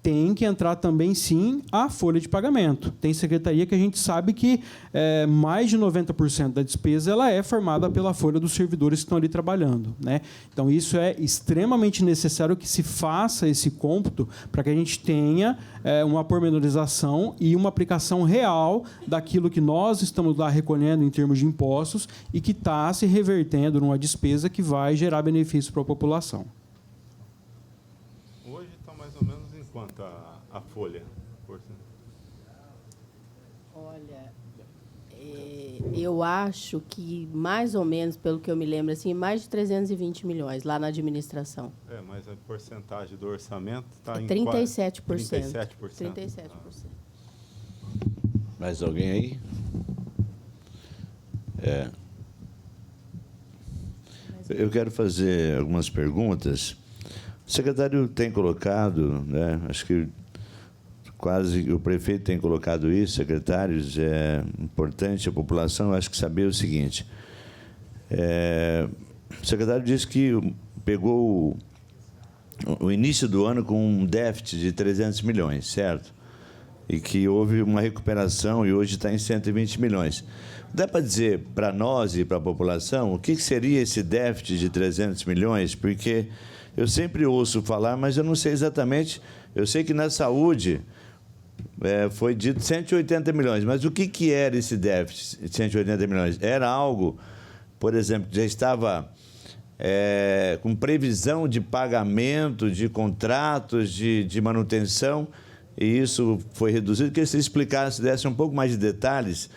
tem que entrar também, sim, a folha de pagamento. Tem secretaria que a gente sabe que mais de 90% da despesa ela é formada pela folha dos servidores que estão ali trabalhando, né? Então, isso é extremamente necessário que se faça esse cômputo para que a gente tenha uma pormenorização e uma aplicação real daquilo que nós estamos lá recolhendo em termos de impostos e que está se revertendo numa despesa que vai gerar benefício para a população. Hoje está mais ou menos em quanto a folha? Olha, eu acho que, mais ou menos, pelo que eu me lembro, assim, mais de 320 milhões lá na administração. Mas a porcentagem do orçamento está em 37%. 37%. 37%. Mais alguém aí? Eu quero fazer algumas perguntas. O secretário tem colocado, né, acho que quase o prefeito tem colocado isso, secretários, é importante a população, acho que saber o seguinte. O secretário disse que pegou o início do ano com um déficit de 300 milhões, certo? E que houve uma recuperação e hoje está em 120 milhões. Dá para dizer para nós e para a população o que seria esse déficit de 300 milhões? Porque eu sempre ouço falar, mas eu não sei exatamente. Eu sei que na saúde foi dito 180 milhões, mas o que era esse déficit de 180 milhões? Era algo, por exemplo, que já estava com previsão de pagamento, de contratos, de manutenção, e isso foi reduzido. Queria que você explicasse, desse um pouco mais de detalhes,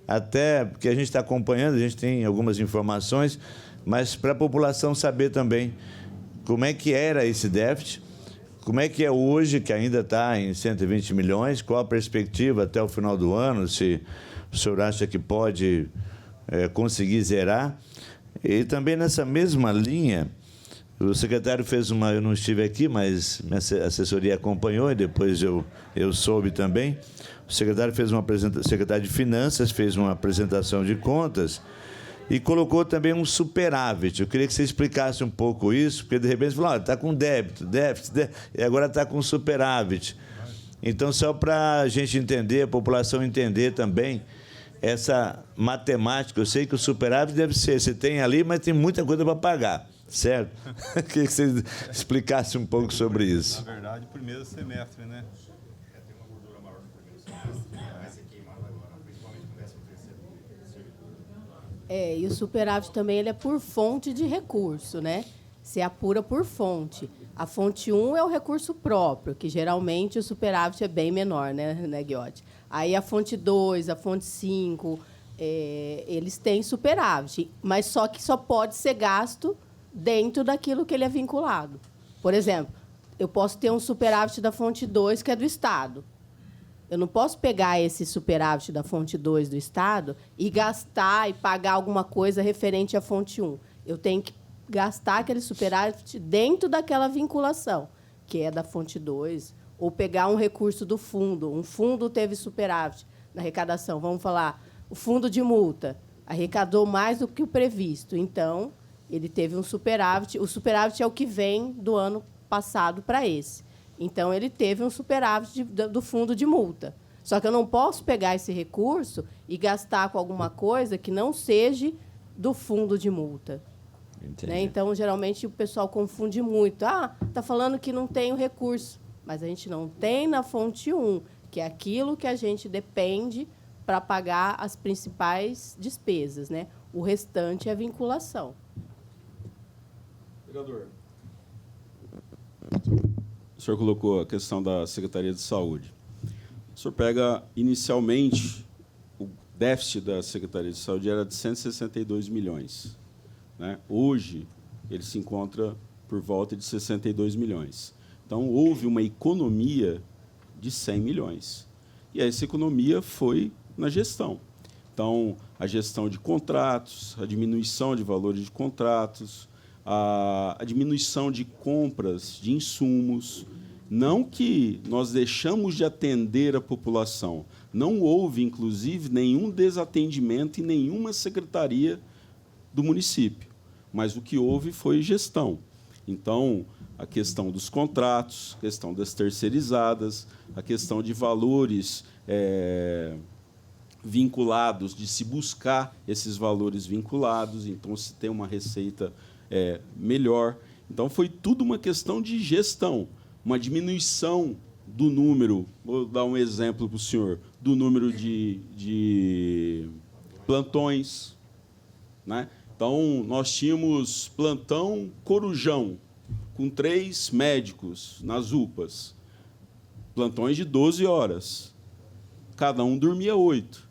até porque a gente está acompanhando, a gente tem algumas informações, mas para a população saber também como é que era esse déficit, como é que é hoje, que ainda está em 120 milhões, qual a perspectiva até o final do ano, se o senhor acha que pode conseguir zerar. E também nessa mesma linha, o secretário fez eu não estive aqui, mas minha assessoria acompanhou e depois eu soube também. O secretário fez o secretário de Finanças fez uma apresentação de contas e colocou também um superávit. Eu queria que você explicasse um pouco isso, porque de repente você falou, está com déficit, e agora está com superávit. Então, só para a gente entender, a população entender também essa matemática. Eu sei que o superávit deve ser, você tem ali, mas tem muita coisa para pagar, certo? Eu queria que você explicasse um pouco sobre isso. Na verdade, primeiro semestre, né? E o superávit também ele é por fonte de recurso, né? Se apura por fonte. A fonte 1 é o recurso próprio, que geralmente o superávit é bem menor, né, Guiotti? Aí a fonte 2, a fonte 5, eles têm superávit, mas só que só pode ser gasto dentro daquilo que ele é vinculado. Por exemplo, eu posso ter um superávit da fonte 2, que é do Estado. Eu não posso pegar esse superávit da fonte 2 do Estado e gastar e pagar alguma coisa referente à fonte 1. Eu tenho que gastar aquele superávit dentro daquela vinculação, que é da fonte 2, ou pegar um recurso do fundo. Um fundo teve superávit na arrecadação. Vamos falar, o fundo de multa arrecadou mais do que o previsto. Então, ele teve um superávit. O superávit é o que vem do ano passado para esse. Então, ele teve um superávit do fundo de multa. Só que eu não posso pegar esse recurso e gastar com alguma coisa que não seja do fundo de multa. Entendi. Né? Então, geralmente, o pessoal confunde muito. Ah, está falando que não tem o recurso. Mas a gente não tem na fonte 1, que é aquilo que a gente depende para pagar as principais despesas. Né? O restante é vinculação. Vereador. O senhor colocou a questão da Secretaria de Saúde. O senhor pega, inicialmente, o déficit da Secretaria de Saúde era de 162 milhões. Né? Hoje, ele se encontra por volta de 62 milhões. Então, houve uma economia de 100 milhões. E essa economia foi na gestão. Então, a gestão de contratos, a diminuição de valores de contratos, a diminuição de compras de insumos. Não que nós deixamos de atender a população. Não houve, inclusive, nenhum desatendimento em nenhuma secretaria do município. Mas o que houve foi gestão. Então, a questão dos contratos, a questão das terceirizadas, a questão de valores vinculados, de se buscar esses valores vinculados, então se tem uma receita melhor. Então, foi tudo uma questão de gestão, uma diminuição do número, vou dar um exemplo para o senhor, do número de plantões. Né? Então, nós tínhamos plantão Corujão, com 3 médicos nas UPAs, plantões de 12 horas. Cada um dormia 8.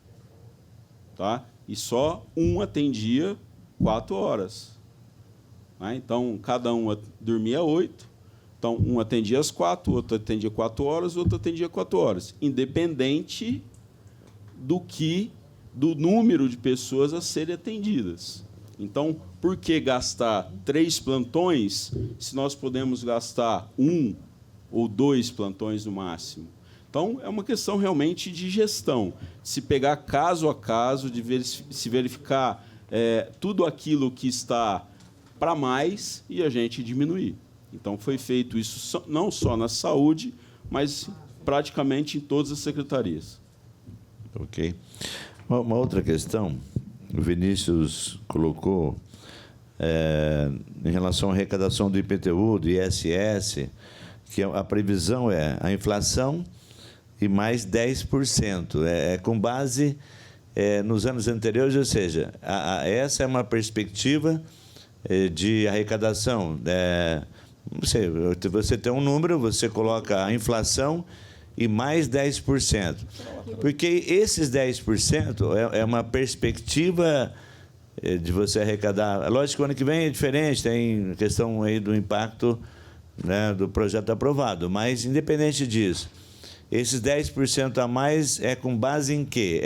Tá? E só um atendia 4 horas. Né? Então, cada um dormia 8. Então, um atendia às 4, o outro atendia 4 horas, o outro atendia 4 horas, independente do número de pessoas a serem atendidas. Então, por que gastar 3 plantões se nós podemos gastar 1 ou 2 plantões no máximo? Então, é uma questão realmente de gestão, de se pegar caso a caso, de se verificar tudo aquilo que está para mais e a gente diminuir. Então, foi feito isso não só na saúde, mas praticamente em todas as secretarias. Ok. Uma outra questão, o Vinícius colocou, em relação à arrecadação do IPTU, do ISS, que a previsão é a inflação e mais 10%. Com base nos anos anteriores, ou seja, essa é uma perspectiva de arrecadação. Você tem um número, você coloca a inflação e mais 10%. Porque esses 10% é uma perspectiva de você arrecadar. Lógico que o ano que vem é diferente, tem questão aí do impacto, né, do projeto aprovado, mas, independente disso, esses 10% a mais é com base em quê?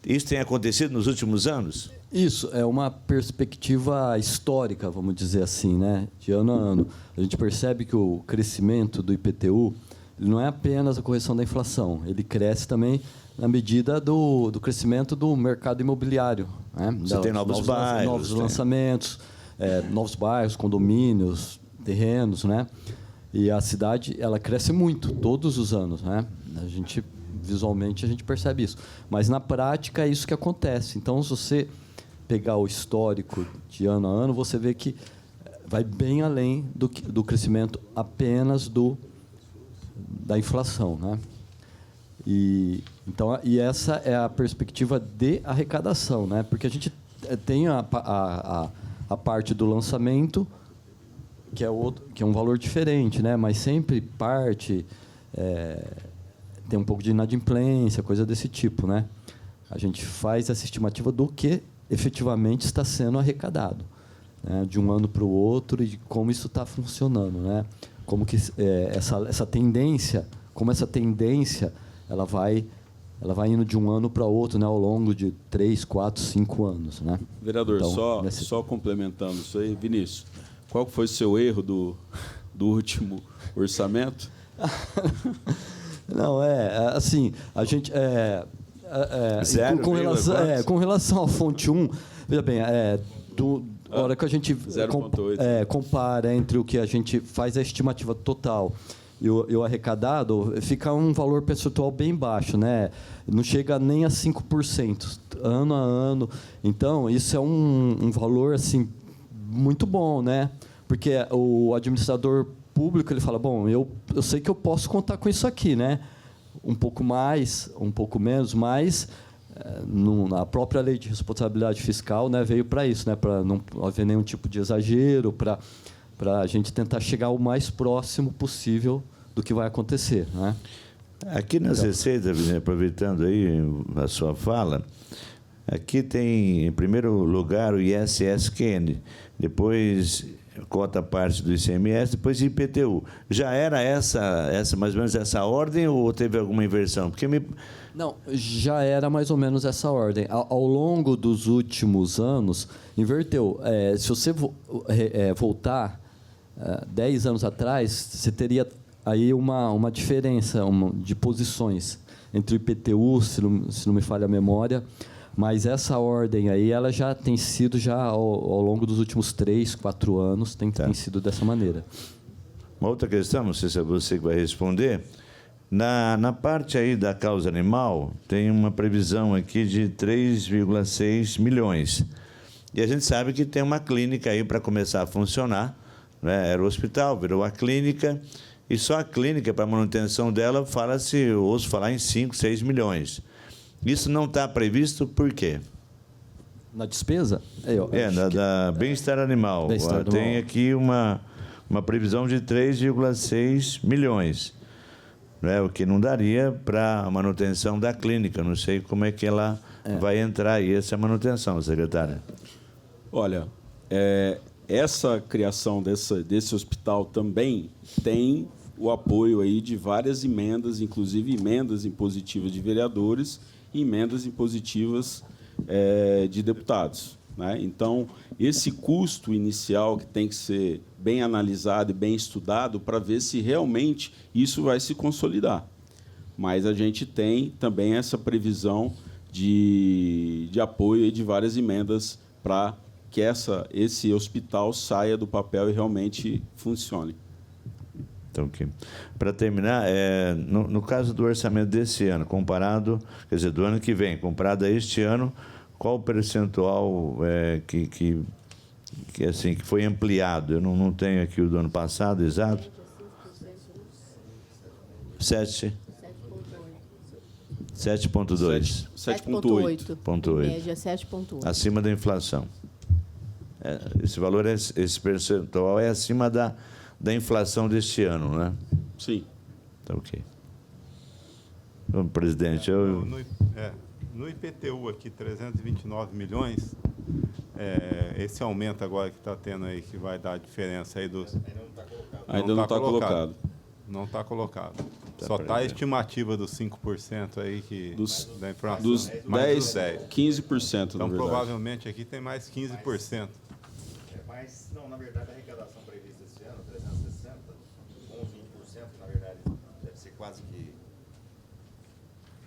Isso tem acontecido nos últimos anos? Isso, é uma perspectiva histórica, vamos dizer assim, né? De ano a ano. A gente percebe que o crescimento do IPTU não é apenas a correção da inflação, ele cresce também na medida do crescimento do mercado imobiliário. Né? Você tem novos bairros. Novos lançamentos, novos bairros, condomínios, terrenos, né? E a cidade, ela cresce muito, todos os anos, né? Visualmente, a gente percebe isso. Mas, na prática, é isso que acontece. Então, se você pegar o histórico de ano a ano, você vê que vai bem além do crescimento apenas da inflação, né? E essa é a perspectiva de arrecadação, né? Porque a gente tem a parte do lançamento, que é um valor diferente, né? Mas sempre parte tem um pouco de inadimplência, coisa desse tipo, né? A gente faz essa estimativa do que efetivamente está sendo arrecadado, né? De um ano para o outro, e de como isso está funcionando, né? Como que essa tendência, ela vai indo de um ano para outro, né? Ao longo de 3, 4, 5 anos, né? Vereador, então, só complementando isso aí, Vinícius, qual foi o seu erro do último orçamento? Não, assim, a gente... com relação à fonte 1, veja bem, a hora que a gente compara entre o que a gente faz a estimativa total e o arrecadado, fica um valor percentual bem baixo, né? Não chega nem a 5%, ano a ano. Então, isso é um valor assim, muito bom, né? Porque o administrador público ele fala, bom, eu sei que eu posso contar com isso aqui, né? Um pouco mais, um pouco menos, mas a própria lei de responsabilidade fiscal, né, veio para isso, né, para não haver nenhum tipo de exagero, para a gente tentar chegar o mais próximo possível do que vai acontecer, né? Aqui nas receitas, aproveitando aí a sua fala, aqui tem, em primeiro lugar, o ISSQN, depois cota parte do ICMS, depois IPTU. Já era essa mais ou menos essa ordem ou teve alguma inversão? Porque Não, já era mais ou menos essa ordem. Ao longo dos últimos anos, inverteu. Se você voltar 10 anos atrás, você teria aí uma diferença de posições entre o IPTU, se não me falha a memória, mas essa ordem aí, ela já tem sido, ao longo dos últimos 3, 4 anos, tem sido dessa maneira. Uma outra questão, não sei se é você que vai responder. Na parte aí da causa animal, tem uma previsão aqui de 3,6 milhões. E a gente sabe que tem uma clínica aí para começar a funcionar, né? Era o hospital, virou a clínica, e só a clínica, para a manutenção dela, ouço falar em 5, 6 milhões. Isso não está previsto por quê? Na despesa? Da bem-estar animal. Tem aqui uma previsão de 3,6 milhões. Né, o que não daria para a manutenção da clínica. Não sei como é que ela vai entrar aí, essa manutenção, secretária. Olha, essa criação desse hospital também tem o apoio aí de várias emendas, inclusive emendas impositivas de vereadores e emendas impositivas de deputados, né? Então, esse custo inicial que tem que ser bem analisado e bem estudado para ver se realmente isso vai se consolidar. Mas a gente tem também essa previsão de apoio de várias emendas para que esse hospital saia do papel e realmente funcione. Então, para terminar, no caso do orçamento desse ano, comparado, quer dizer, do ano que vem, comparado a este ano, qual o percentual que foi ampliado? Eu não tenho aqui o do ano passado, exato. 7,2. 7,8. Média 7,8. Acima da inflação. Esse valor, esse percentual é acima da inflação deste ano, né? Sim. Tá ok. Então, presidente, no IPTU aqui, 329 milhões, esse aumento agora que está tendo aí, que vai dar a diferença aí dos... Ainda não está colocado. Não está colocado. Só está a estimativa dos 5% aí da inflação. Dos 10, 15%, então, provavelmente, aqui tem mais 15%. Mas, não, na verdade, a arrecadação prevista esse ano, 360, com 20%, na verdade, deve ser quase que...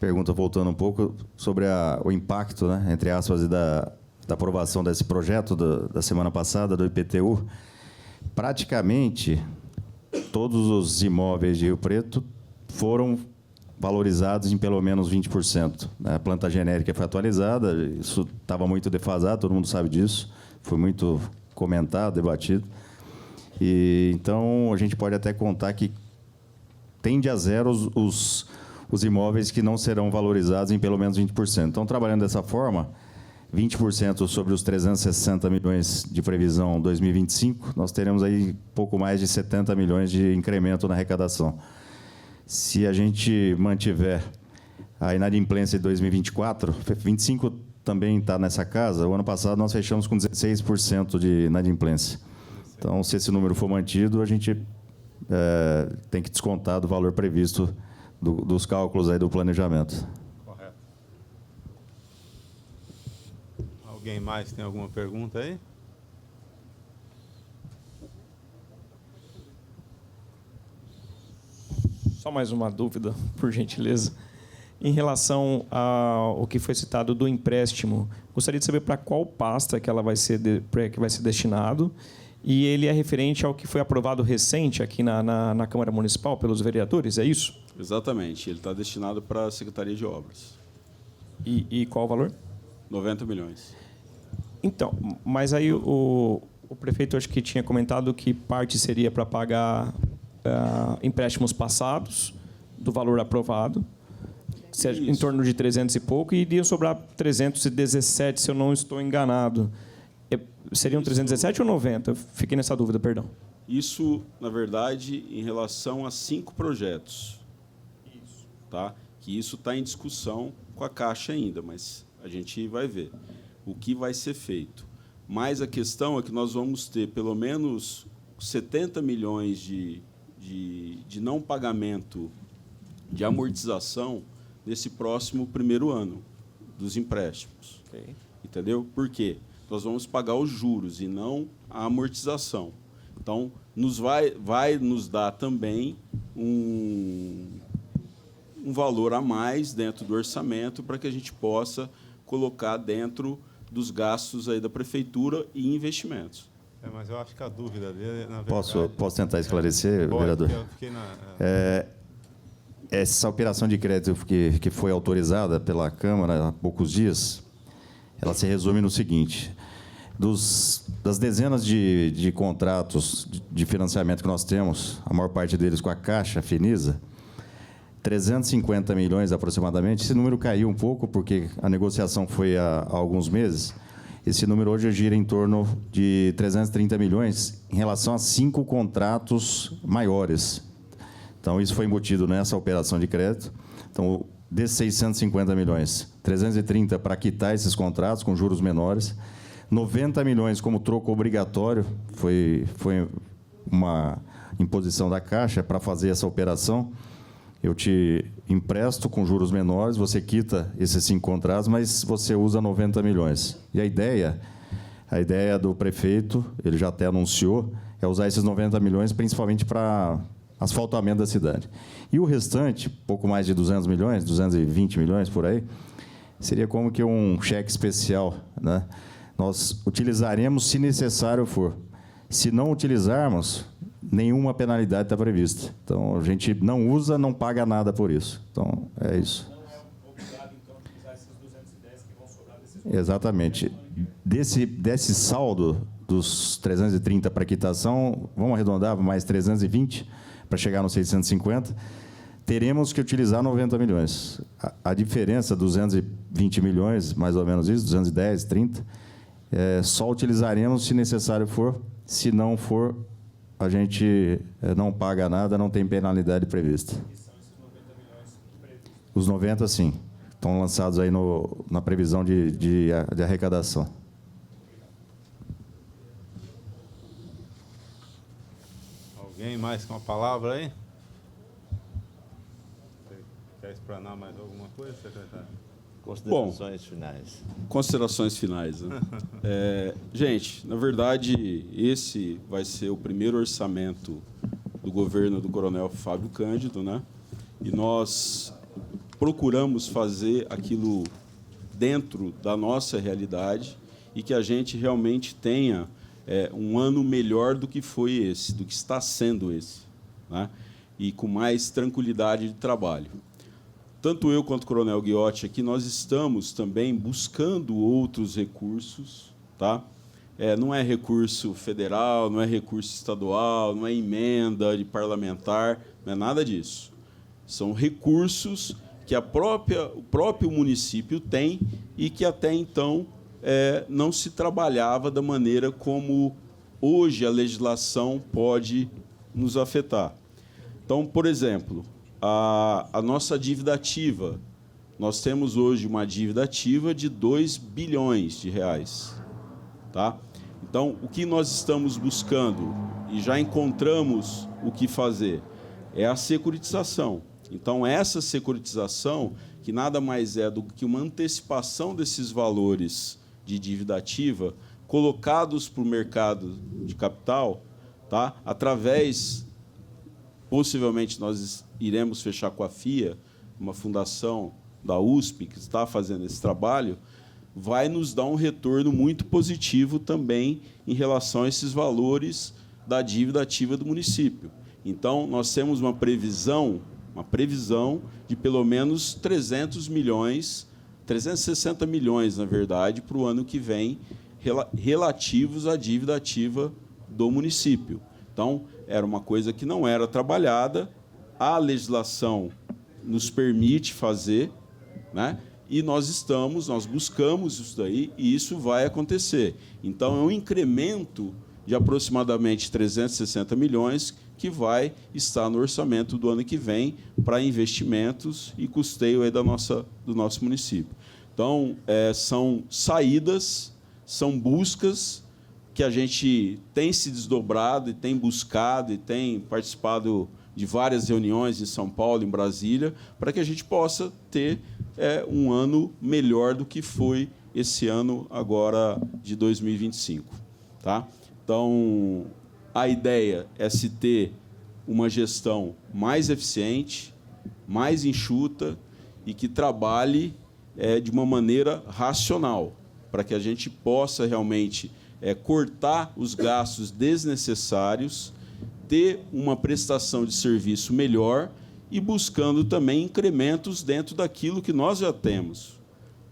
Pergunta voltando um pouco sobre o impacto, né, entre aspas, da aprovação desse projeto da semana passada, do IPTU. Praticamente, todos os imóveis de Rio Preto foram valorizados em pelo menos 20%. A planta genérica foi atualizada, isso estava muito defasado, todo mundo sabe disso, foi muito comentado, debatido. E, então, a gente pode até contar que tende a zero os imóveis que não serão valorizados em pelo menos 20%. Então, trabalhando dessa forma, 20% sobre os 360 milhões de previsão 2025, nós teremos aí pouco mais de 70 milhões de incremento na arrecadação. Se a gente mantiver a inadimplência de 2024, 25 também está nessa casa. O ano passado nós fechamos com 16% de inadimplência. Então, se esse número for mantido, a gente tem que descontar do valor previsto dos cálculos aí do planejamento. Correto. Alguém mais tem alguma pergunta aí? Só mais uma dúvida, por gentileza. Em relação ao que foi citado do empréstimo, gostaria de saber para qual pasta que ela vai ser que vai ser destinado e ele é referente ao que foi aprovado recente aqui na Câmara Municipal pelos vereadores, é isso? Exatamente. Ele está destinado para a Secretaria de Obras. E qual o valor? 90 milhões. Então, mas aí o prefeito acho que tinha comentado que parte seria para pagar empréstimos passados do valor aprovado, em torno de 300 e pouco, e iria sobrar 317, se eu não estou enganado. Seriam 317 ou 90? Fiquei nessa dúvida, perdão. Isso, na verdade, em relação a 5 projetos. Isso. Tá? Que isso está em discussão com a Caixa ainda, mas a gente vai ver o que vai ser feito. Mas a questão é que nós vamos ter pelo menos 70 milhões de não pagamento de amortização nesse próximo primeiro ano dos empréstimos. Okay. Entendeu? Por quê? Nós vamos pagar os juros e não a amortização. Então, vai nos dar também um valor a mais dentro do orçamento para que a gente possa colocar dentro dos gastos aí da prefeitura e investimentos. Mas eu acho que a dúvida dele, na verdade... Posso tentar esclarecer, vereador? Eu fiquei essa operação de crédito que foi autorizada pela Câmara há poucos dias, ela se resume no seguinte: das dezenas de contratos de financiamento que nós temos, a maior parte deles com a Caixa, a Finisa, 350 milhões aproximadamente. Esse número caiu um pouco porque a negociação foi há alguns meses. Esse número hoje gira em torno de 330 milhões em relação a 5 contratos maiores. Então, isso foi embutido nessa operação de crédito. Então, desses 650 milhões, 330 para quitar esses contratos com juros menores, 90 milhões como troco obrigatório, foi uma imposição da Caixa para fazer essa operação. Eu te empresto com juros menores, você quita esses 5 contratos, mas você usa 90 milhões. E a ideia do prefeito, ele já até anunciou, é usar esses 90 milhões principalmente para asfaltamento da cidade. E o restante, pouco mais de 200 milhões, 220 milhões por aí, seria como que um cheque especial, né? Nós utilizaremos se necessário for. Se não utilizarmos, nenhuma penalidade está prevista. Então, a gente não usa, não paga nada por isso. Então, é isso. Não é obrigado, então, a utilizar esses 210 que vão sobrar desses... Exatamente. Desse saldo dos 330 para quitação, vamos arredondar mais 320 para chegar nos 650, teremos que utilizar 90 milhões. A diferença, 220 milhões, mais ou menos isso, 210, 30, só utilizaremos se necessário for. Se não for, a gente não paga nada, não tem penalidade prevista. E são esses 90 milhões previstos? Os 90, sim. Estão lançados aí na previsão de arrecadação. Alguém mais com a palavra aí? Quer explanar mais alguma coisa, secretário? Considerações finais. Considerações finais. Né? Gente, na verdade, esse vai ser o primeiro orçamento do governo do Coronel Fábio Cândido, né? E nós procuramos fazer aquilo dentro da nossa realidade e que a gente realmente tenha um ano melhor do que foi esse, do que está sendo esse, né? E com mais tranquilidade de trabalho. Tanto eu quanto o Coronel Ghiotti aqui, nós estamos também buscando outros recursos, tá? Não é recurso federal, não é recurso estadual, não é emenda de parlamentar, não é nada disso. São recursos que o próprio município tem e que até então não se trabalhava da maneira como hoje a legislação pode nos afetar. Então, por exemplo, a nossa dívida ativa. Nós temos hoje uma dívida ativa de 2 bilhões de reais. Tá? Então, o que nós estamos buscando, e já encontramos o que fazer, é a securitização. Então, essa securitização, que nada mais é do que uma antecipação desses valores de dívida ativa colocados para o mercado de capital, tá? Através, possivelmente, nós iremos fechar com a FIA, uma fundação da USP que está fazendo esse trabalho, vai nos dar um retorno muito positivo também em relação a esses valores da dívida ativa do município. Então, nós temos uma previsão de pelo menos 300 milhões, 360 milhões, na verdade, para o ano que vem, relativos à dívida ativa do município. Então, era uma coisa que não era trabalhada, a legislação nos permite fazer, né? E nós buscamos isso daí, e isso vai acontecer. Então, é um incremento de aproximadamente 360 milhões que vai estar no orçamento do ano que vem para investimentos e custeio aí do nosso município. Então, são saídas, são buscas que a gente tem se desdobrado e tem buscado e tem participado de várias reuniões em São Paulo, em Brasília, para que a gente possa ter um ano melhor do que foi esse ano agora de 2025. Tá? Então, a ideia é se ter uma gestão mais eficiente, mais enxuta e que trabalhe de uma maneira racional, para que a gente possa realmente cortar os gastos desnecessários, ter uma prestação de serviço melhor e buscando também incrementos dentro daquilo que nós já temos.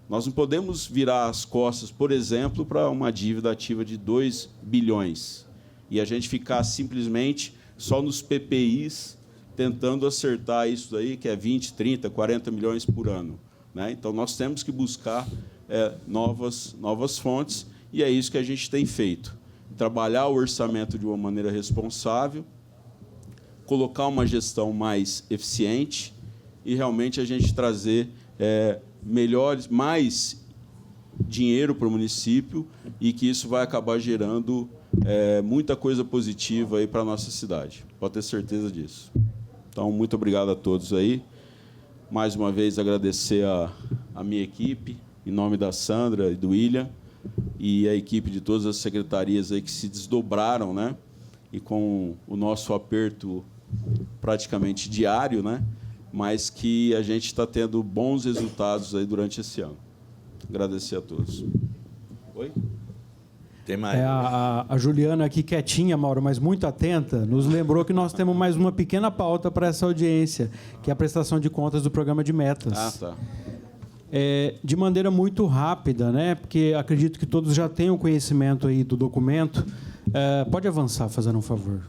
Nós não podemos virar as costas, por exemplo, para uma dívida ativa de 2 bilhões e a gente ficar simplesmente só nos PPIs tentando acertar isso daí, que é 20, 30, 40 milhões por ano, né? Então, nós temos que buscar novas fontes e é isso que a gente tem feito. Trabalhar o orçamento de uma maneira responsável, colocar uma gestão mais eficiente e realmente a gente trazer mais dinheiro para o município e que isso vai acabar gerando muita coisa positiva aí para a nossa cidade. Pode ter certeza disso. Então, muito obrigado a todos aí. Mais uma vez, agradecer a minha equipe, em nome da Sandra e do William, e a equipe de todas as secretarias aí que se desdobraram, né? E com o nosso aperto praticamente diário, né? Mas que a gente está tendo bons resultados aí durante esse ano. Agradecer a todos. Oi? Tem mais. A Juliana aqui quietinha, Mauro, mas muito atenta, nos lembrou que nós temos mais uma pequena pauta para essa audiência, que é a prestação de contas do programa de metas. Ah, tá. De maneira muito rápida, né? Porque acredito que todos já tenham conhecimento aí do documento. Pode avançar, fazendo um favor.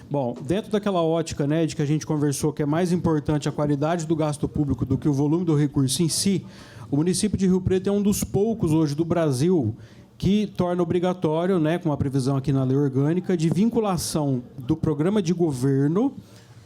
Bom, dentro daquela ótica, né, de que a gente conversou que é mais importante a qualidade do gasto público do que o volume do recurso em si, o município de Rio Preto é um dos poucos hoje do Brasil que torna obrigatório, né, com a previsão aqui na lei orgânica, de vinculação do programa de governo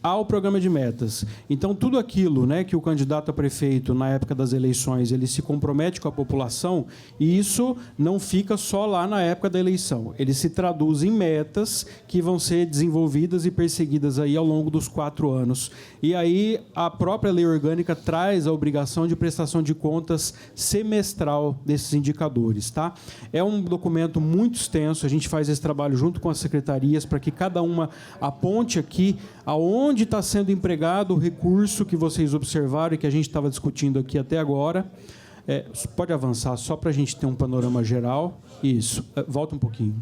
ao programa de metas. Então, tudo aquilo, né, que o candidato a prefeito, na época das eleições, ele se compromete com a população, e isso não fica só lá na época da eleição. Ele se traduz em metas que vão ser desenvolvidas e perseguidas aí ao longo dos 4 anos. E aí, a própria lei orgânica traz a obrigação de prestação de contas semestral desses indicadores. Tá? É um documento muito extenso, a gente faz esse trabalho junto com as secretarias para que cada uma aponte aqui aonde está sendo empregado o recurso que vocês observaram e que a gente estava discutindo aqui até agora. Pode avançar, só para a gente ter um panorama geral. Isso, volta um pouquinho.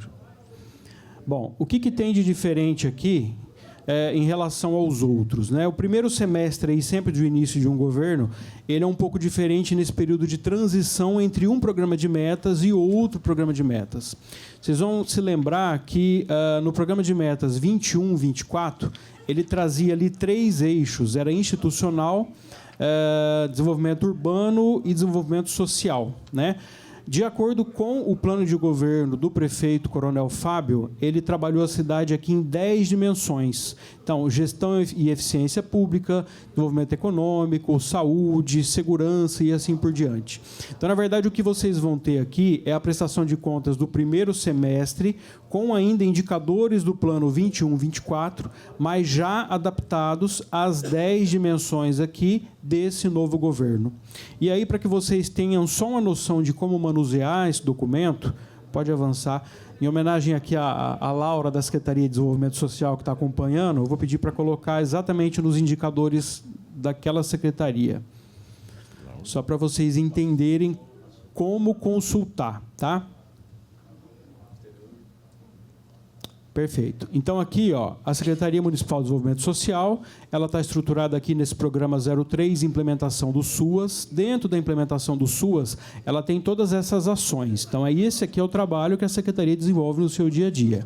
Bom, o que tem de diferente aqui em relação aos outros, né? O primeiro semestre, aí, sempre do início de um governo, ele é um pouco diferente nesse período de transição entre um programa de metas e outro programa de metas. Vocês vão se lembrar que no programa de metas 21-24, ele trazia ali 3 eixos, era institucional, desenvolvimento urbano e desenvolvimento social, né? De acordo com o plano de governo do prefeito Coronel Fábio, ele trabalhou a cidade aqui em 10 dimensões. Então, gestão e eficiência pública, desenvolvimento econômico, saúde, segurança e assim por diante. Então, na verdade, o que vocês vão ter aqui é a prestação de contas do primeiro semestre, com ainda indicadores do plano 21-24, mas já adaptados às 10 dimensões aqui desse novo governo. E aí, para que vocês tenham só uma noção de como manusear esse documento, pode avançar. Em homenagem aqui à Laura, da Secretaria de Desenvolvimento Social, que está acompanhando, eu vou pedir para colocar exatamente nos indicadores daquela secretaria. Só para vocês entenderem como consultar, tá? Perfeito. Então, aqui, ó, a Secretaria Municipal de Desenvolvimento Social, ela está estruturada aqui nesse programa 03, implementação do SUAS. Dentro da implementação do SUAS, ela tem todas essas ações. Então, esse aqui é o trabalho que a Secretaria desenvolve no seu dia a dia.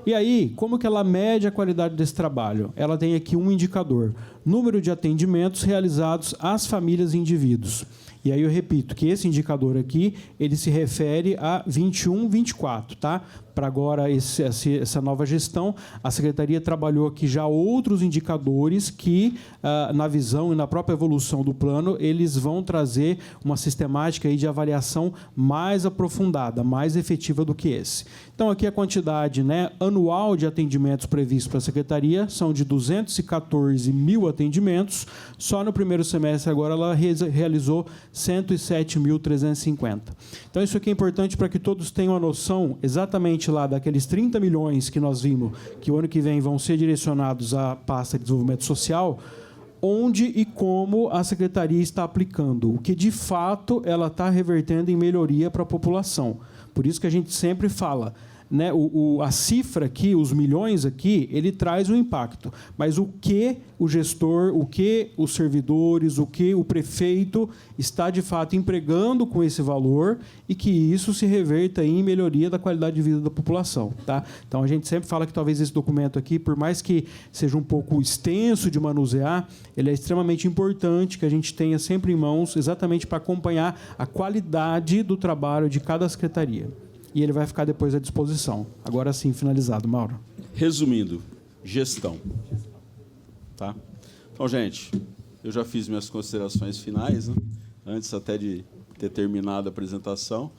E aí, como que ela mede a qualidade desse trabalho? Ela tem aqui um indicador, número de atendimentos realizados às famílias e indivíduos. E aí eu repito que esse indicador aqui, ele se refere a 21, 24, tá? Para agora essa nova gestão, a Secretaria trabalhou aqui já outros indicadores que, na visão e na própria evolução do plano, eles vão trazer uma sistemática aí de avaliação mais aprofundada, mais efetiva do que esse. Então, aqui a quantidade, né, anual de atendimentos previstos para a Secretaria são de 214 mil atendimentos. Só no primeiro semestre agora ela realizou 107.350. Então, isso aqui é importante para que todos tenham a noção exatamente lá daqueles 30 milhões que nós vimos que o ano que vem vão ser direcionados à pasta de desenvolvimento social, onde e como a Secretaria está aplicando, o que de fato ela está revertendo em melhoria para a população. Por isso que a gente sempre fala, né, a cifra aqui, os milhões aqui, ele traz um impacto. Mas o que o gestor, o que os servidores, o que o prefeito está, de fato, empregando com esse valor e que isso se reverta em melhoria da qualidade de vida da população. Tá? Então, a gente sempre fala que talvez esse documento aqui, por mais que seja um pouco extenso de manusear, ele é extremamente importante que a gente tenha sempre em mãos, exatamente para acompanhar a qualidade do trabalho de cada secretaria. E ele vai ficar depois à disposição. Agora sim, finalizado. Mauro. Resumindo, gestão. Tá? Então, gente, eu já fiz minhas considerações finais, né? Antes até de ter terminado a apresentação,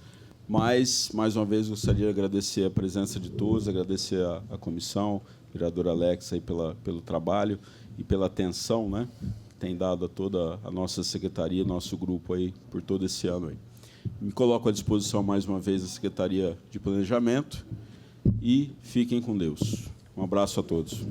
mas, mais uma vez, gostaria de agradecer a presença de todos, agradecer a comissão, vereador Alex, aí pelo trabalho e pela atenção, né, que tem dado a toda a nossa secretaria, nosso grupo aí, por todo esse ano aí. Me coloco à disposição, mais uma vez, da Secretaria de Planejamento e fiquem com Deus. Um abraço a todos.